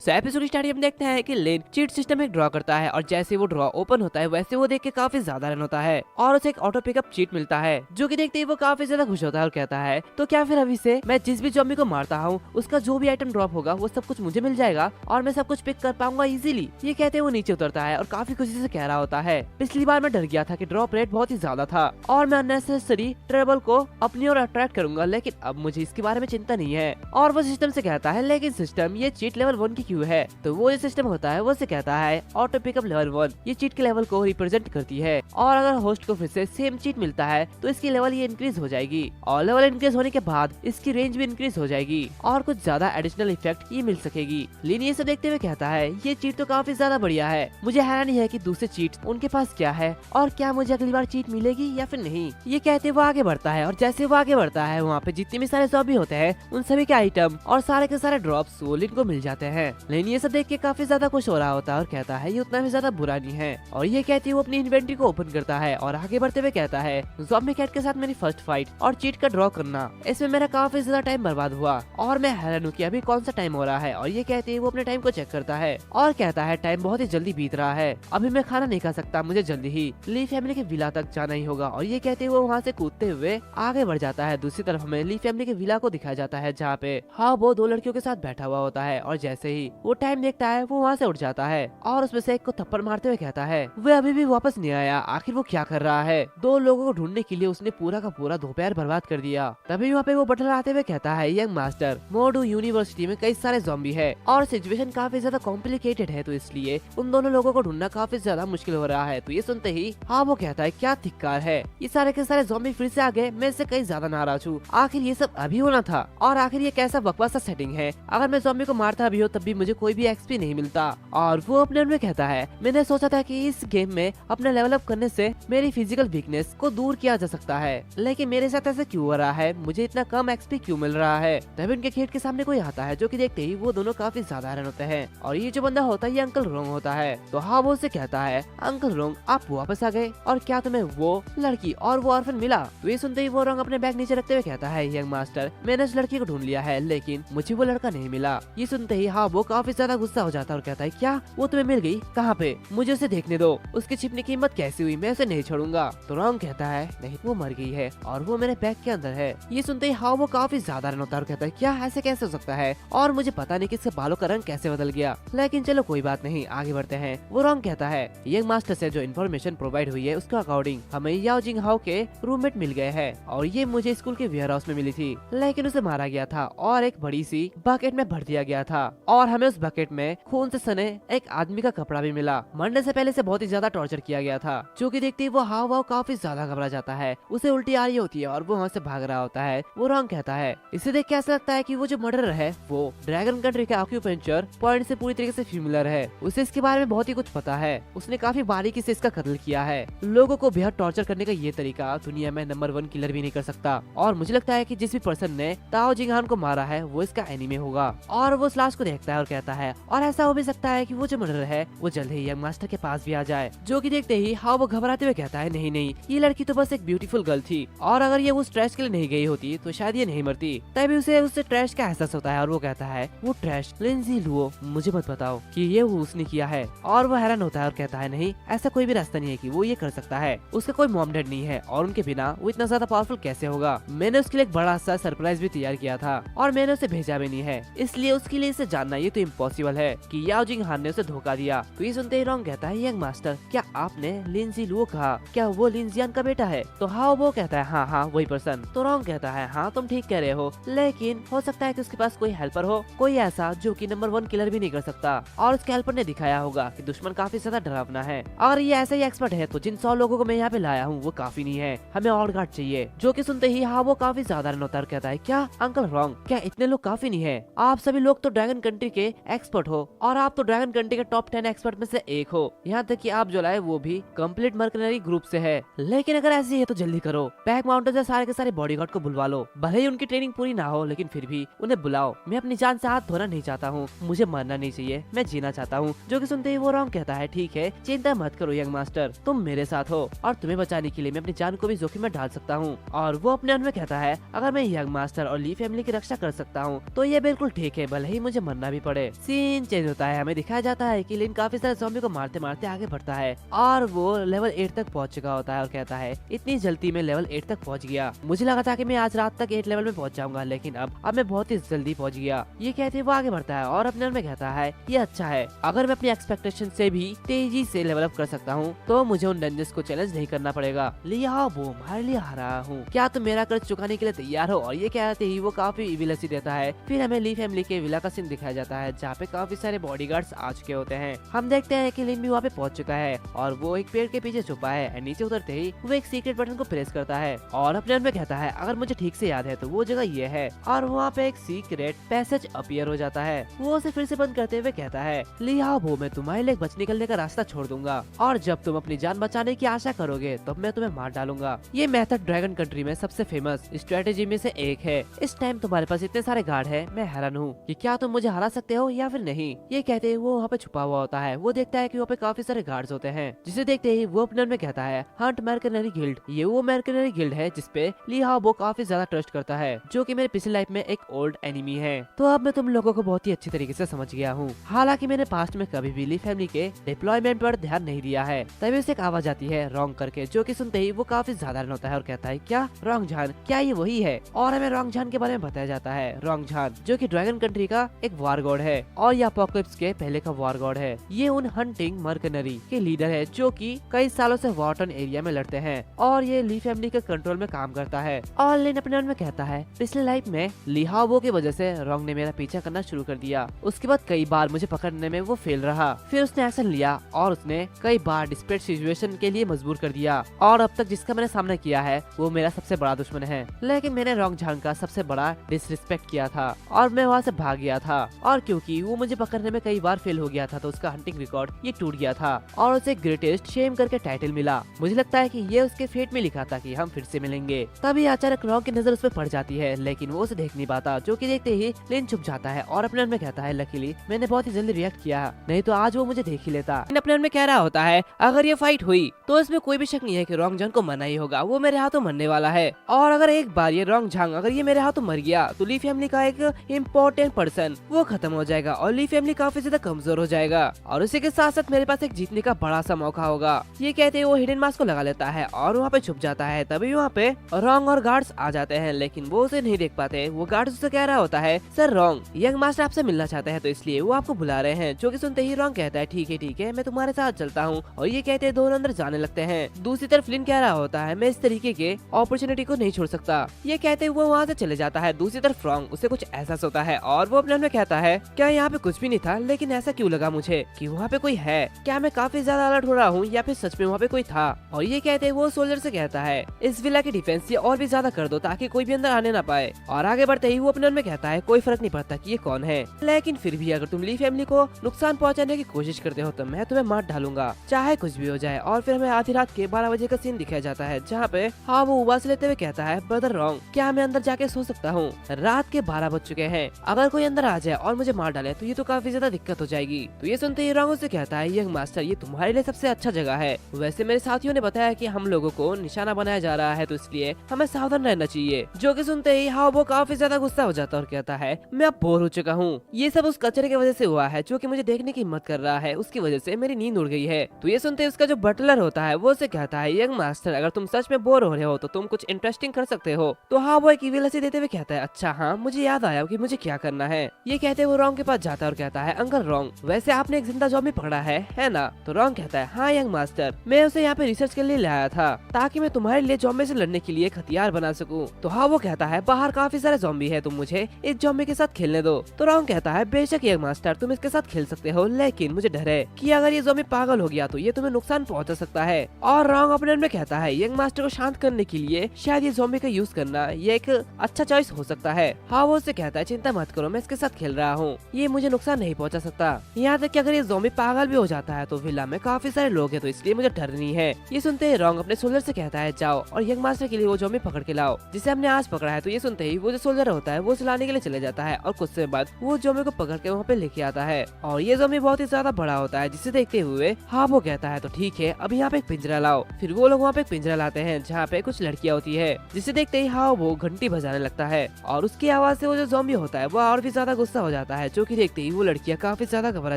Episode starting में देखते हैं कि लेन चीट सिस्टम में ड्रॉ करता है और जैसे वो ड्रॉ ओपन होता है वैसे वो देख के काफी ज्यादा रन होता है और उसे एक ऑटो पिकअप चीट मिलता है जो कि देखते ही वो काफी ज्यादा खुश होता है और कहता है तो क्या फिर अभी से मैं जिस भी जॉम्बी को मारता हूँ उसका जो भी आइटम ड्रॉप होगा वो सब कुछ मुझे मिल जाएगा और मैं सब कुछ पिक कर पाऊंगा इजीली। ये कहते हैं वो नीचे उतरता है और काफी खुशी से कह रहा होता है पिछली बार मैं डर गया था कि ड्रॉप रेट बहुत ही ज्यादा था और मैं अननेसेसरी ट्रेबल को अपनी ओर अट्रैक्ट करूंगा, लेकिन अब मुझे इसके बारे में चिंता नहीं है। और वो सिस्टम से कहता है लेकिन सिस्टम ये चीट लेवल 1 की क्यों है? तो वो जो सिस्टम होता है वो से कहता है ऑटो पिकअप लेवल 1 ये चीट के लेवल को रिप्रेजेंट करती है और अगर होस्ट को फिर से सेम चीट मिलता है तो इसकी लेवल ये इंक्रीज हो जाएगी और लेवल इंक्रीज होने के बाद इसकी रेंज भी इंक्रीज हो जाएगी और कुछ ज्यादा एडिशनल इफेक्ट ये मिल सकेगी। लेकिन ये सब देखते हुए कहता है ये चीट तो काफी ज्यादा बढ़िया है, मुझे हैरानी है कि दूसरे चीट उनके पास क्या है और क्या मुझे अगली बार चीट मिलेगी या फिर नहीं। ये कहते वो आगे बढ़ता है और जैसे वो आगे बढ़ता है वहाँ पे जितने भी सारे ज़ॉम्बी होते हैं उन सभी के आइटम और सारे के सारे ड्रॉप्स वो लिन को मिल जाते हैं। लेकिन ये सब देख के काफी ज्यादा खुश हो रहा होता है और कहता है ये उतना भी ज्यादा बुरा नहीं है और ये कहती वो अपनी इन्वेंटरी को ओपन करता है और आगे बढ़ते हुए कहता है ज़ॉम्बी कैट के साथ मेरी फर्स्ट फाइट और चीट का ड्रॉ करना इसमें मेरा काफी ज्यादा टाइम बर्बाद हुआ और मैं हैरान हूँ कि अभी कौन सा टाइम हो रहा है। और ये कहते वो अपने टाइम को चेक करता है और कहता है टाइम बहुत ही जल्दी बीत रहा है, अभी मैं खाना नहीं खा सकता, मुझे जल्दी ही ली फैमिली के विला तक जाना ही होगा। और ये कहते वो वहाँ से कूदते हुए आगे बढ़ जाता है। दूसरी तरफ हमें ली फैमिली के विला को दिखाया जाता है जहाँ पे हाँ वो दो लड़कियों के साथ बैठा हुआ होता है और जैसे ही वो टाइम देखता है वो वहाँ से उठ जाता है और उसमें से एक को थप्पड़ मारते हुए कहता है वह अभी भी वापस नहीं आया, आखिर वो क्या कर रहा है? दो लोगों को ढूंढने के लिए उसने पूरा का पूरा दोपहर बर्बाद कर दिया। तभी वहाँ पे वो बटलर आते हुए कहता है यंग मास्टर मोडू यूनिवर्सिटी में कई सारे ज़ॉम्बी है और सिचुएशन काफी ज्यादा कॉम्प्लिकेटेड है तो इसलिए उन दोनों लोगों को ढूंढना काफी ज्यादा मुश्किल हो रहा है। तो ये सुनते ही हाँ वो कहता है क्या धिक्कार है, ये सारे के सारे ज़ॉम्बी फिर से आ गए, मैं इससे कई ज्यादा नाराज हूँ, आखिर ये सब अभी होना था और आखिर ये कैसा बकवास सा सेटिंग है, अगर मैं ज़ॉम्बी को मारता भी हो तब भी मुझे कोई भी एक्सपी नहीं मिलता। और वो अपने में कहता है मैंने सोचा था कि इस गेम में अपना लेवल अप करने से मेरी फिजिकल वीकनेस को दूर किया जा सकता है, लेकिन मेरे साथ ऐसा क्यों हो रहा है, मुझे इतना कम एक्सपी क्यों मिल रहा है। तभी उनके खेत के सामने कोई आता है जो कि देखते ही वो दोनों काफी ज्यादा हैरान होते हैं और ये जो बंदा होता है ये अंकल रोंग होता है। तो हाँ वो उससे कहता है अंकल रोंग आप वापस आ गए और क्या तुम्हें वो लड़की और वो ऑर्फन मिला? तो ये सुनते ही वो रोंग अपने बैग नीचे रखते हुए कहता है यंग मास्टर मैंने उस लड़की को ढूंढ लिया है लेकिन मुझे वो लड़का नहीं मिला। ये सुनते ही हाँ वो काफी ज्यादा गुस्सा हो जाता है और कहता है क्या वो तुम्हें मिल गई, कहाँ पे, मुझे उसे देखने दो, उसकी छिपने की हिम्मत कैसी हुई, मैं उसे नहीं छोड़ूंगा। तो रोंग कहता है नहीं वो मर गई है और वो मेरे बैग के अंदर है। ये सुनते ही हाँ वो काफी ज्यादा रन होता है और कहता है क्या ऐसे कैसे हो सकता है और मुझे पता नहीं कि इसके बालों का रंग कैसे बदल गया, लेकिन चलो कोई बात नहीं आगे बढ़ते हैं। वो रोंग कहता है यंग मास्टर से जो इन्फॉर्मेशन प्रोवाइड हुई है उसके अकॉर्डिंग हमें याओ जिंग हाओ के रूममेट मिल गए हैं और ये मुझे स्कूल के वेयर हाउस में मिली थी, लेकिन उसे मारा गया था और एक बड़ी सी बकेट में भर दिया गया था और हमें उस बकेट में खून से सने एक आदमी का कपड़ा भी मिला। मरने से पहले से बहुत ही ज्यादा टॉर्चर किया गया था, जो कि देखते ही वो हाव भाव काफी ज्यादा घबरा जाता है, उसे उल्टी आ रही होती है और वो वहाँ से भाग रहा होता है। वो रोंग कहता है इसे देख के ऐसा लगता है कि वो जो मर्डरर है वो ड्रैगन कंट्री के ऑक्यूपेंचर पॉइंट से पूरी तरीके से फेमिलियर है, उसे इसके बारे में बहुत ही कुछ पता है, उसने काफी बारीकी से इसका कत्ल किया है। लोगों को बेहद टॉर्चर करने का ये तरीका दुनिया में नंबर 1 किलर भी नहीं कर सकता और मुझे लगता है कि जिस भी पर्सन ने ताओ जिंग हान को मारा है वो इसका एनिमे होगा। और वो लाश को देखता है और कहता है और ऐसा हो भी सकता है कि वो जो मर्डर है वो जल्द ही यंग मास्टर के पास भी आ जाए, जो कि देखते ही हाँ वो घबराते हुए कहता है नहीं नहीं ये लड़की तो बस एक ब्यूटीफुल गर्ल थी और अगर ये उस ट्रैश के लिए नहीं गई होती तो शायद ये नहीं मरती। तभी उसे उससे ट्रैश का एहसास होता है और वो कहता है वो ट्रैश लिंजी लुओ मुझे मत बताओ कि ये वो उसने किया है। और वो हैरान होता है और कहता है नहीं ऐसा कोई भी रास्ता नहीं है कि वो ये कर सकता है, उसका कोई मॉम डैड नहीं है और उनके बिना वो इतना ज्यादा पावरफुल कैसे होगा। मैंने उसके लिए एक बड़ा सा सरप्राइज भी तैयार किया था और मैंने उसे भेजा भी नहीं है, इसलिए उसके लिए इसे जानना ये तो इम्पॉसिबल है कि याओ जिंग हान ने उसे धोखा दिया। तो ये सुनते ही रोंग कहता है यंग मास्टर क्या आपने लिंजी लुओ कहा, क्या वो लिंजियान का बेटा है? तो हाँ वो कहता है हाँ हाँ वही पर्सन। तो रोंग कहता है हाँ तुम ठीक कह रहे हो, लेकिन हो सकता है कि उसके पास कोई हेल्पर हो, कोई ऐसा जो कि नंबर 1 किलर भी नहीं कर सकता और उसके हेल्पर ने दिखाया होगा कि दुश्मन काफी ज्यादा डरावना है। अगर ये ऐसा ही एक्सपर्ट है तो जिन 100 लोगों को मैं यहाँ पे लाया हूँ वो काफी नहीं है, हमें और गार्ड चाहिए। जो कि सुनते ही हाँ वो काफी ज्यादा रन होता है, कहता है क्या अंकल रोंग क्या इतने लोग काफी नहीं है? आप सभी लोग तो ड्रैगन कंट्री के एक्सपर्ट हो और आप तो ड्रैगन कंट्री के टॉप 10 एक्सपर्ट में से एक हो, यहाँ तक कि आप जो लाए वो भी कंप्लीट मर्कनरी ग्रुप से है। लेकिन अगर ऐसी है तो जल्दी करो, बैक माउंटेन से सारे के सारे बॉडीगार्ड को बुलवा लो, भले ही उनकी ट्रेनिंग पूरी ना हो लेकिन फिर भी उन्हें बुलाओ। मैं अपनी जान से हाथ धोना नहीं चाहता हूँ, मुझे मरना नहीं चाहिए, मैं जीना चाहता हूँ। जो कि सुनते ही वो रोंग कहता है ठीक है चिंता मत करो यंग मास्टर, तुम मेरे साथ हो और तुम्हें बचाने के लिए मैं अपनी जान को भी जोखिम में डाल सकता हूँ। और वो अपने कहता है अगर मैं यंग मास्टर और ली फैमिली की रक्षा कर सकता हूँ तो ये बिल्कुल ठीक है, भले ही मुझे मरना भी पड़े। सीन चेंज होता है, हमें दिखाया जाता है कि लिन काफी सारे ज़ॉम्बी को मारते मारते आगे बढ़ता है और वो लेवल 8 तक पहुंच चुका होता है और कहता है इतनी जल्दी मैं लेवल 8 तक पहुंच गया। मुझे लगा था कि मैं आज रात तक 8 लेवल में पहुंच जाऊंगा, लेकिन अब मैं बहुत ही जल्दी पहुंच गया। ये कहते वो आगे बढ़ता है और अपने मन में कहता है ये अच्छा है, अगर मैं अपनी एक्सपेक्टेशन से भी तेजी से लेवल अप कर सकता हूँ तो मुझे उन डंजन्स को चैलेंज नहीं करना पड़ेगा। लिया वो हमारे लिए आ रहा हूँ, क्या तुम मेरा कर्ज चुकाने के लिए तैयार हो? और ये कहते ही वो काफी इविलसी देता है। फिर हमें ली फैमिली के विला का सीन दिखाया जाता है जहाँ पे काफी सारे बॉडीगार्ड्स आ चुके होते हैं। हम देखते हैं कि लिन भी वहाँ पे पहुंच चुका है और वो एक पेड़ के पीछे छुपा है। और नीचे उतरते ही वो एक सीक्रेट बटन को प्रेस करता है और अपने मन में कहता है अगर मुझे ठीक से याद है तो वो जगह ये है, और वहाँ पे एक सीक्रेट पैसेज अपीयर हो जाता है। वो उसे फिर से बंद करते हुए कहता है लिया वो मैं तुम्हारे लिए बच निकलने का रास्ता छोड़ दूंगा और जब तुम अपनी जान बचाने की आशा करोगे तब मैं तुम्हें मार डालूंगा। ये मेथड ड्रैगन कंट्री में सबसे फेमस स्ट्रेटेजी में से एक है। इस टाइम तुम्हारे पास इतने सारे गार्ड है, मैं हैरान हूँ कि क्या तुम मुझे हरा सकते हो या फिर नहीं। ये कहते वो वहाँ पे छुपा हुआ होता है। वो देखता है कि वहाँ पे काफी सारे गार्ड्स होते हैं, जिसे देखते ही वो अपने मन में कहता है हंट मर्कनरी गिल्ड। ये वो मर्कनरी गिल्ड है जिसपे लिया वो काफी ज्यादा ट्रस्ट करता है, जो कि मेरे पिछली लाइफ में एक ओल्ड एनिमी है। तो अब मैं तुम लोगों को बहुत ही अच्छी तरीके से समझ गया हूँ। हालांकि मैंने पास्ट में कभी भी ली फैमिली के डिप्लॉयमेंट पर ध्यान नहीं दिया है। तभी उसे एक आवाज आती है रॉन्ग करके, जो कि सुनते ही वो काफी साधारण होता है और कहता है क्या रॉन्ग झान, क्या ये वही है? और हमें रॉन्ग झान के बारे में बताया जाता है। रॉन्ग झान जो कि ड्रैगन कंट्री का एक वार गॉड है और ये अपोकलिप्स के पहले का वार गॉड है। ये उन हंटिंग मर्कनरी के लीडर है जो कि कई सालों से वॉर्टन एरिया में लड़ते हैं और ये ली फैमिली के कंट्रोल में काम करता है। और लिन अपने मन में कहता है पिछले लाइफ में लिहावो की वजह से रॉन्ग ने मेरा पीछा करना शुरू कर दिया। उसके बाद कई बार मुझे पकड़ने में वो फेल रहा, फिर उसने एक्शन लिया और उसने कई बार डिस्परेट सिचुएशन के लिए मजबूर कर दिया और अब तक जिसका मैंने सामना किया है वो मेरा सबसे बड़ा दुश्मन है। लेकिन मैंने रॉन्ग झांग का सबसे बड़ा डिसरिस्पेक्ट किया था और मैं वहाँ से भाग गया था, और क्योंकि वो मुझे पकड़ने में कई बार फेल हो गया था तो उसका हंटिंग रिकॉर्ड ये टूट गया था और उसे ग्रेटेस्ट शेम करके टाइटल मिला। मुझे लगता है कि ये उसके फेट में लिखा था कि हम फिर से मिलेंगे। तभी अचानक रॉन्ग की नजर उस पर पड़ जाती है, लेकिन वो उसे देख नहीं पाता, जो कि देखते ही लिन छुप जाता है और अपने मन में कहता है लकीली मैंने बहुत ही जल्दी रिएक्ट किया, नहीं तो आज वो मुझे देख ही लेता। अपने मन में कह रहा होता है अगर ये फाइट हुई तो इसमें कोई भी शक नहीं है कि रॉन्ग झांग को मरना ही होगा, वो मेरे हाथों मरने वाला है। और अगर एक बार ये रॉन्ग झांग अगर ये मेरे हाथों मर गया तो ली फैमिली का एक इम्पोर्टेंट पर्सन वो खत्म हो जाएगा और ली फैमिली काफी ज्यादा कमजोर हो जाएगा और उसी के साथ साथ मेरे पास एक जीतने का बड़ा सा मौका होगा। ये कहते वो हिडन मास्क को लगा लेता है और वहाँ पे छुप जाता है। तभी वहाँ पे रॉन्ग और गार्ड्स आ जाते हैं, लेकिन वो उसे नहीं देख पाते। वो गार्ड्स उससे कह रहा होता है सर रॉन्ग यंग मास्टर आपसे मिलना चाहते हैं तो इसलिए वो आपको बुला रहे हैं, जो कि सुनते ही रॉन्ग कहता है ठीक है मैं तुम्हारे साथ चलता हूँ। और ये कहते दोनों अंदर जाने लगते हैं। दूसरी तरफ लिन कह रहा होता है मैं इस तरीके के अपॉर्चुनिटी को नहीं छोड़ सकता। ये कहते वो वहाँ से चले जाता है। दूसरी तरफ रॉन्ग उसे कुछ एहसास होता है और वो अपने मन में कहता है क्या यहाँ पे कुछ भी नहीं था, लेकिन ऐसा क्यों लगा मुझे कि वहाँ पे कोई है? क्या मैं काफी ज्यादा अलर्ट हो रहा हूँ या फिर सच में वहाँ पे कोई था? और ये कहते वो सोल्जर से कहता है इस विला की डिफेंस ये और भी ज्यादा कर दो ताकि कोई भी अंदर आने ना पाए। और आगे बढ़ते ही वो अपने मन में कहता है कोई फर्क नहीं पड़ता कि ये कौन है, लेकिन फिर भी अगर तुम ली फैमिली को नुकसान पहुँचाने की कोशिश करते हो तो मैं तुम्हें मार डालूंगा चाहे कुछ भी हो जाए। और फिर हमें आधी रात के 12 बजे का सीन दिखाया जाता है जहाँ पे हाँ वो उबास लेते हुए कहता है ब्रदर रॉन्ग क्या मैं अंदर जाके सो सकता हूँ? रात के 12 बज चुके हैं, अगर कोई अंदर आ जाए और मुझे मार डाले तो ये तो काफी ज्यादा दिक्कत हो जाएगी। तो ये सुनते ही रॉन्ग उससे कहता है यंग मास्टर ये तुम्हारे लिए सबसे अच्छा जगह है। वैसे मेरे साथियों ने बताया कि हम लोगों को निशाना बनाया जा रहा है तो इसलिए हमें सावधान रहना चाहिए। जो कि सुनते ही हाँ वो काफी ज्यादा गुस्सा हो जाता है और कहता है मैं अब बोर हो चुका हूँ, ये सब उस कचरे की वजह से हुआ है जो कि मुझे देखने की हिम्मत कर रहा है, उसकी वजह से मेरी नींद उड़ गई है। तो ये सुनते उसका जो बटलर होता है वो उसे कहता है यंग मास्टर अगर तुम सच में बोर हो रहे हो तो तुम कुछ इंटरेस्टिंग कर सकते हो। तो हाँ वो एक ईविल हंसी देते हुए कहता है अच्छा हाँ मुझे याद आया कि मुझे क्या करना है। ये कहते वो रॉन्ग के पास जाता है और कहता है अंकल रॉन्ग वैसे आपने एक जिंदा ज़ॉम्बी पकड़ा है ना? तो रॉन्ग कहता है हाँ यंग मास्टर मैं उसे यहाँ पे रिसर्च के लिए लाया था ताकि मैं तुम्हारे लिए ज़ॉम्बी से लड़ने के लिए एक हथियार बना सकूं। तो हाँ वो कहता है बाहर काफी सारे ज़ॉम्बी है, तुम मुझे इस ज़ॉम्बी के साथ खेलने दो। तो रॉन्ग कहता है बेशक यंग मास्टर तुम इसके साथ खेल सकते हो, लेकिन मुझे डर है कि अगर ये ज़ॉम्बी पागल हो गया तो ये तुम्हें नुकसान पहुंचा सकता है। और रॉन्ग अपने मन में कहता है यंग मास्टर को शांत करने के लिए शायद ये ज़ॉम्बी का यूज करना ये एक अच्छा चॉइस हो सकता है। हाँ वो उससे कहता है चिंता मत करो मैं इसके साथ खेल रहा हूँ, ये मुझे नुकसान नहीं पहुंचा सकता। यहाँ तक कि अगर ये ज़ॉम्बी पागल भी हो जाता है तो विला में काफी सारे लोग हैं तो इसलिए मुझे डर नहीं है। ये सुनते ही रॉन्ग अपने सोल्जर से कहता है जाओ और यंग मास्टर के लिए वो ज़ॉम्बी पकड़ के लाओ जिसे हमने आज पकड़ा है। तो ये सुनते ही वो जो सोल्जर होता है वो चलाने के लिए चले जाता है और कुछ समय बाद वो ज़ॉम्बी को पकड़ के वहाँ पे लेके आता है। और ये ज़ॉम्बी बहुत ही ज्यादा बड़ा होता है जिसे देखते हुए हाँ वो कहता है तो ठीक है अब यहाँ पे एक पिंजरा लाओ। फिर वो लोग वहाँ पे एक पिंजरा लाते हैं जहाँ पे कुछ लड़कियाँ होती है, जिसे देखते ही हाँ वो घंटी बजाने लगता है और उसकी आवाज से वो जो ज़ॉम्बी होता है वो और भी ज्यादा गुस्सा हो जाता है, जो कि देखते ही वो लड़कियां काफी ज्यादा घबरा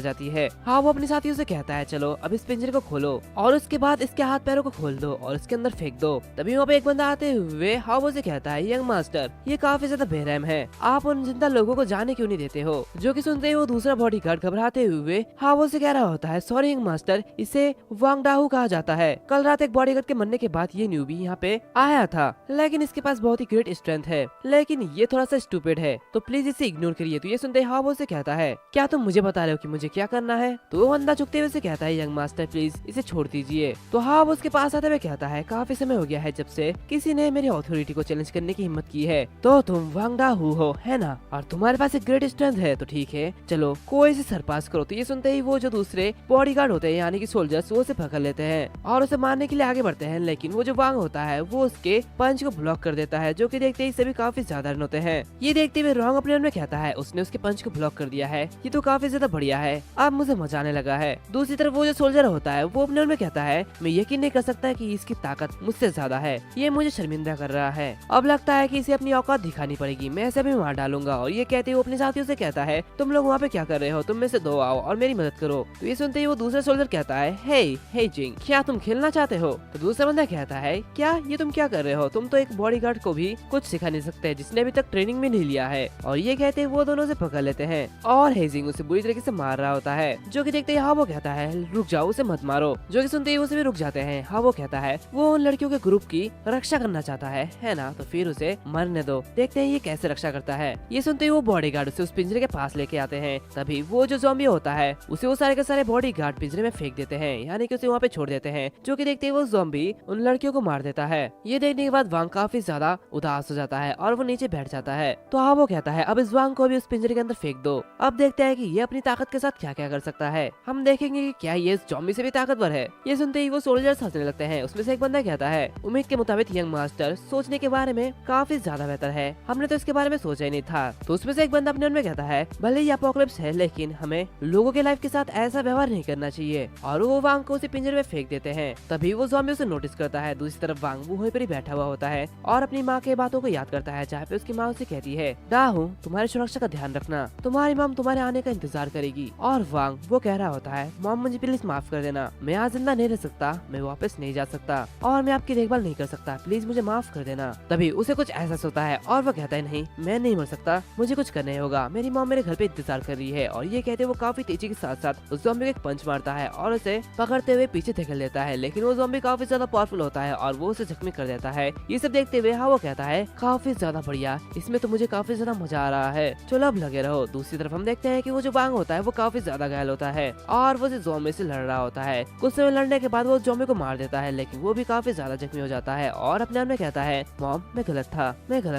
जाती है। हाँ, वो अपने साथियों से कहता है चलो अब इस पिंजरे को खोलो और उसके बाद इसके हाथ पैरों को खोल दो और इसके अंदर फेंक दो। तभी वहाँ पे एक बंदा आते हुए हावो से कहता है यंग मास्टर, ये काफी ज्यादा बेरहम है, आप उन जिंदा लोगों को जाने क्यों नहीं देते हो। जो कि सुनते ही वो दूसरा बॉडीगार्ड घबराते हुए हावो से कह रहा होता है सॉरी यंग मास्टर, इसे वांग डाहू कहा जाता है। कल रात एक बॉडीगार्ड के मरने के बाद ये न्यूबी यहाँ पे आया था, लेकिन इसके पास बहुत ही ग्रेट स्ट्रेंथ है, लेकिन ये थोड़ा सा स्टूपिड है, तो प्लीज इसे इग्नोर करिए। तो ये सुनते ही हावो से कहता है क्या तुम मुझे बता रहे हो कि मुझे क्या करना है। तो वो बंदा झुकते हुए से कहता है यंग मास्टर प्लीज इसे छोड़ दीजिए। तो हावो उसके पास आते हुए कहता है काफी समय हो गया है जब से किसी ने मेरी ऑथोरिटी को चैलेंज करने की हिम्मत की है। तो तुम वांग डाहू हो है ना, और तुम्हारे पास एक ग्रेट स्ट्रेंथ है, तो ठीक है चलो कोई से सरपास करो। तो ये सुनते ही वो जो दूसरे बॉडीगार्ड होते हैं यानी कि सोल्जर्स वो उसे पकड़ लेते हैं और उसे मारने के लिए आगे बढ़ते हैं, लेकिन वो जो वांग होता है वो उसके पंच को ब्लॉक कर देता है, जो कि देखते ही सभी काफी साधारण होते हैं। ये देखते हुए रॉन्ग अपने मन में कहता है उसने उसके पंच को ब्लॉक कर दिया है, ये तो काफी ज्यादा बढ़िया है, अब मुझे मजा आने लगा है। दूसरी तरफ वो जो सोल्जर होता है वो अपने मन में कहता है मैं यकीन नहीं कर सकता कि इसकी ताकत मुझसे ज्यादा है, ये मुझे शर्मिंदा कर रहा है, अब लगता है कि इसे अपनी औकात दिखानी पड़ेगी, मैं इसे भी मार डालूंगा। और ये कहते हुए अपने साथियों से कहता है तुम लोग वहाँ पे क्या कर रहे हो, तुम में से दो आओ और मेरी मदद करो। तो ये सुनते ही वो दूसरा सोल्जर कहता है हे जिंग, क्या तुम खेलना चाहते हो। तो दूसरा बंदा कहता है क्या ये तुम क्या कर रहे हो, तुम तो एक बॉडीगार्ड को भी कुछ सिखा नहीं सकते जिसने अभी तक ट्रेनिंग में नहीं लिया है। और ये कहते हैं वो दोनों से पकड़ लेते हैं और हेजिंग उसे बुरी तरीके से मार रहा होता है, जो कि देखते ही हावो कहता है रुक जाओ उसे मत मारो। जो कि सुनते ही उसे भी रुक जाते हैं। हावो कहता है वो उन लड़कियों के ग्रुप की रक्षा करना चाहता है ना, तो फिर उसे मरने दो, देखते हैं ये कैसे रक्षा करता है। ये सुनते ही वो बॉडीगार्ड उसे उस पिंजरे के पास लेके आते हैं। तभी वो जो ज़ॉम्बी होता है उसे वो सारे के सारे बॉडीगार्ड पिंजरे में फेंक देते हैं, यानी कि उसे वहाँ पे छोड़ देते हैं। जो कि देखते ही वो ज़ॉम्बी उन लड़कियों को मार देता है। ये देखने के बाद वांग काफी ज्यादा उदास हो जाता है और वो नीचे बैठ जाता है। तो हावो कहता है अब इस वांग को भी उस पिंजरे के अंदर फेंक दो, अब देखते हैं कि ये अपनी ताकत के साथ क्या क्या कर सकता है, हम देखेंगे कि क्या ये इस ज़ॉम्बी से भी ताकतवर है। ये सुनते ही वो सोल्जर्स हंसने लगते हैं। उसमें से एक बंदा कहता है उम्मीद के मुताबिक यंग मास्टर सोचने के बारे में काफी ज्यादा बेहतर है, हमने तो इसके बारे में सोचा ही नहीं था। तो उसमें से एक बंदा अपने मन में कहता है भले ही अपोकलिप्स है लेकिन हमें लोगों के लाइफ के साथ ऐसा व्यवहार नहीं करना चाहिए, और वो वांग को उसे पिंजरे में फेंक देते हैं। तभी वो ज़ॉम्बी उसे नोटिस करता है। दूसरी तरफ वांग वहीं पर ही बैठा हुआ होता है और अपनी माँ के बातों को याद करता है, जहाँ पे उसकी माँ उसे कहती है डाहू तुम्हारी सुरक्षा का ध्यान रखना, तुम्हारी मॉम तुम्हारे आने का इंतजार करेगी। और वांग वो कह रहा होता है मॉम मुझे प्लीज माफ कर देना, मैं आज जिंदा नहीं रह सकता, मैं वापस नहीं जा सकता और मैं आपकी देखभाल नहीं कर सकता, प्लीज मुझे माफ कर देना। तभी उसे कुछ एहसास होता है और वो कहता है नहीं मैं नहीं मर सकता, मुझे कुछ करना होगा, मेरी मॉम मेरे घर पे इंतजार कर रही है। और ये कहते वो काफी तेजी के साथ साथ उस ज़ॉम्बी को एक पंच मारता है और उसे पकड़ते हुए पीछे धकेल देता है, लेकिन वो ज़ॉम्बी काफी ज्यादा पावरफुल होता है और वो उसे जख्मी कर देता है। ये सब देखते हुए वो कहता है काफी ज्यादा बढ़िया, इसमें तो मुझे काफी ज्यादा मजा आ रहा है, चलो अब लगे रहो। दूसरी तरफ हम देखते हैं कि वो जो वांग होता है वो काफी ज्यादा घायल होता है और वो ज़ॉम्बी से लड़ रहा होता है। कुछ समय लड़ने के बाद वो ज़ॉम्बी को मार देता है, लेकिन वो भी काफी ज्यादा जख्मी हो जाता है और अपने आप में कहता है मॉम मैं गलत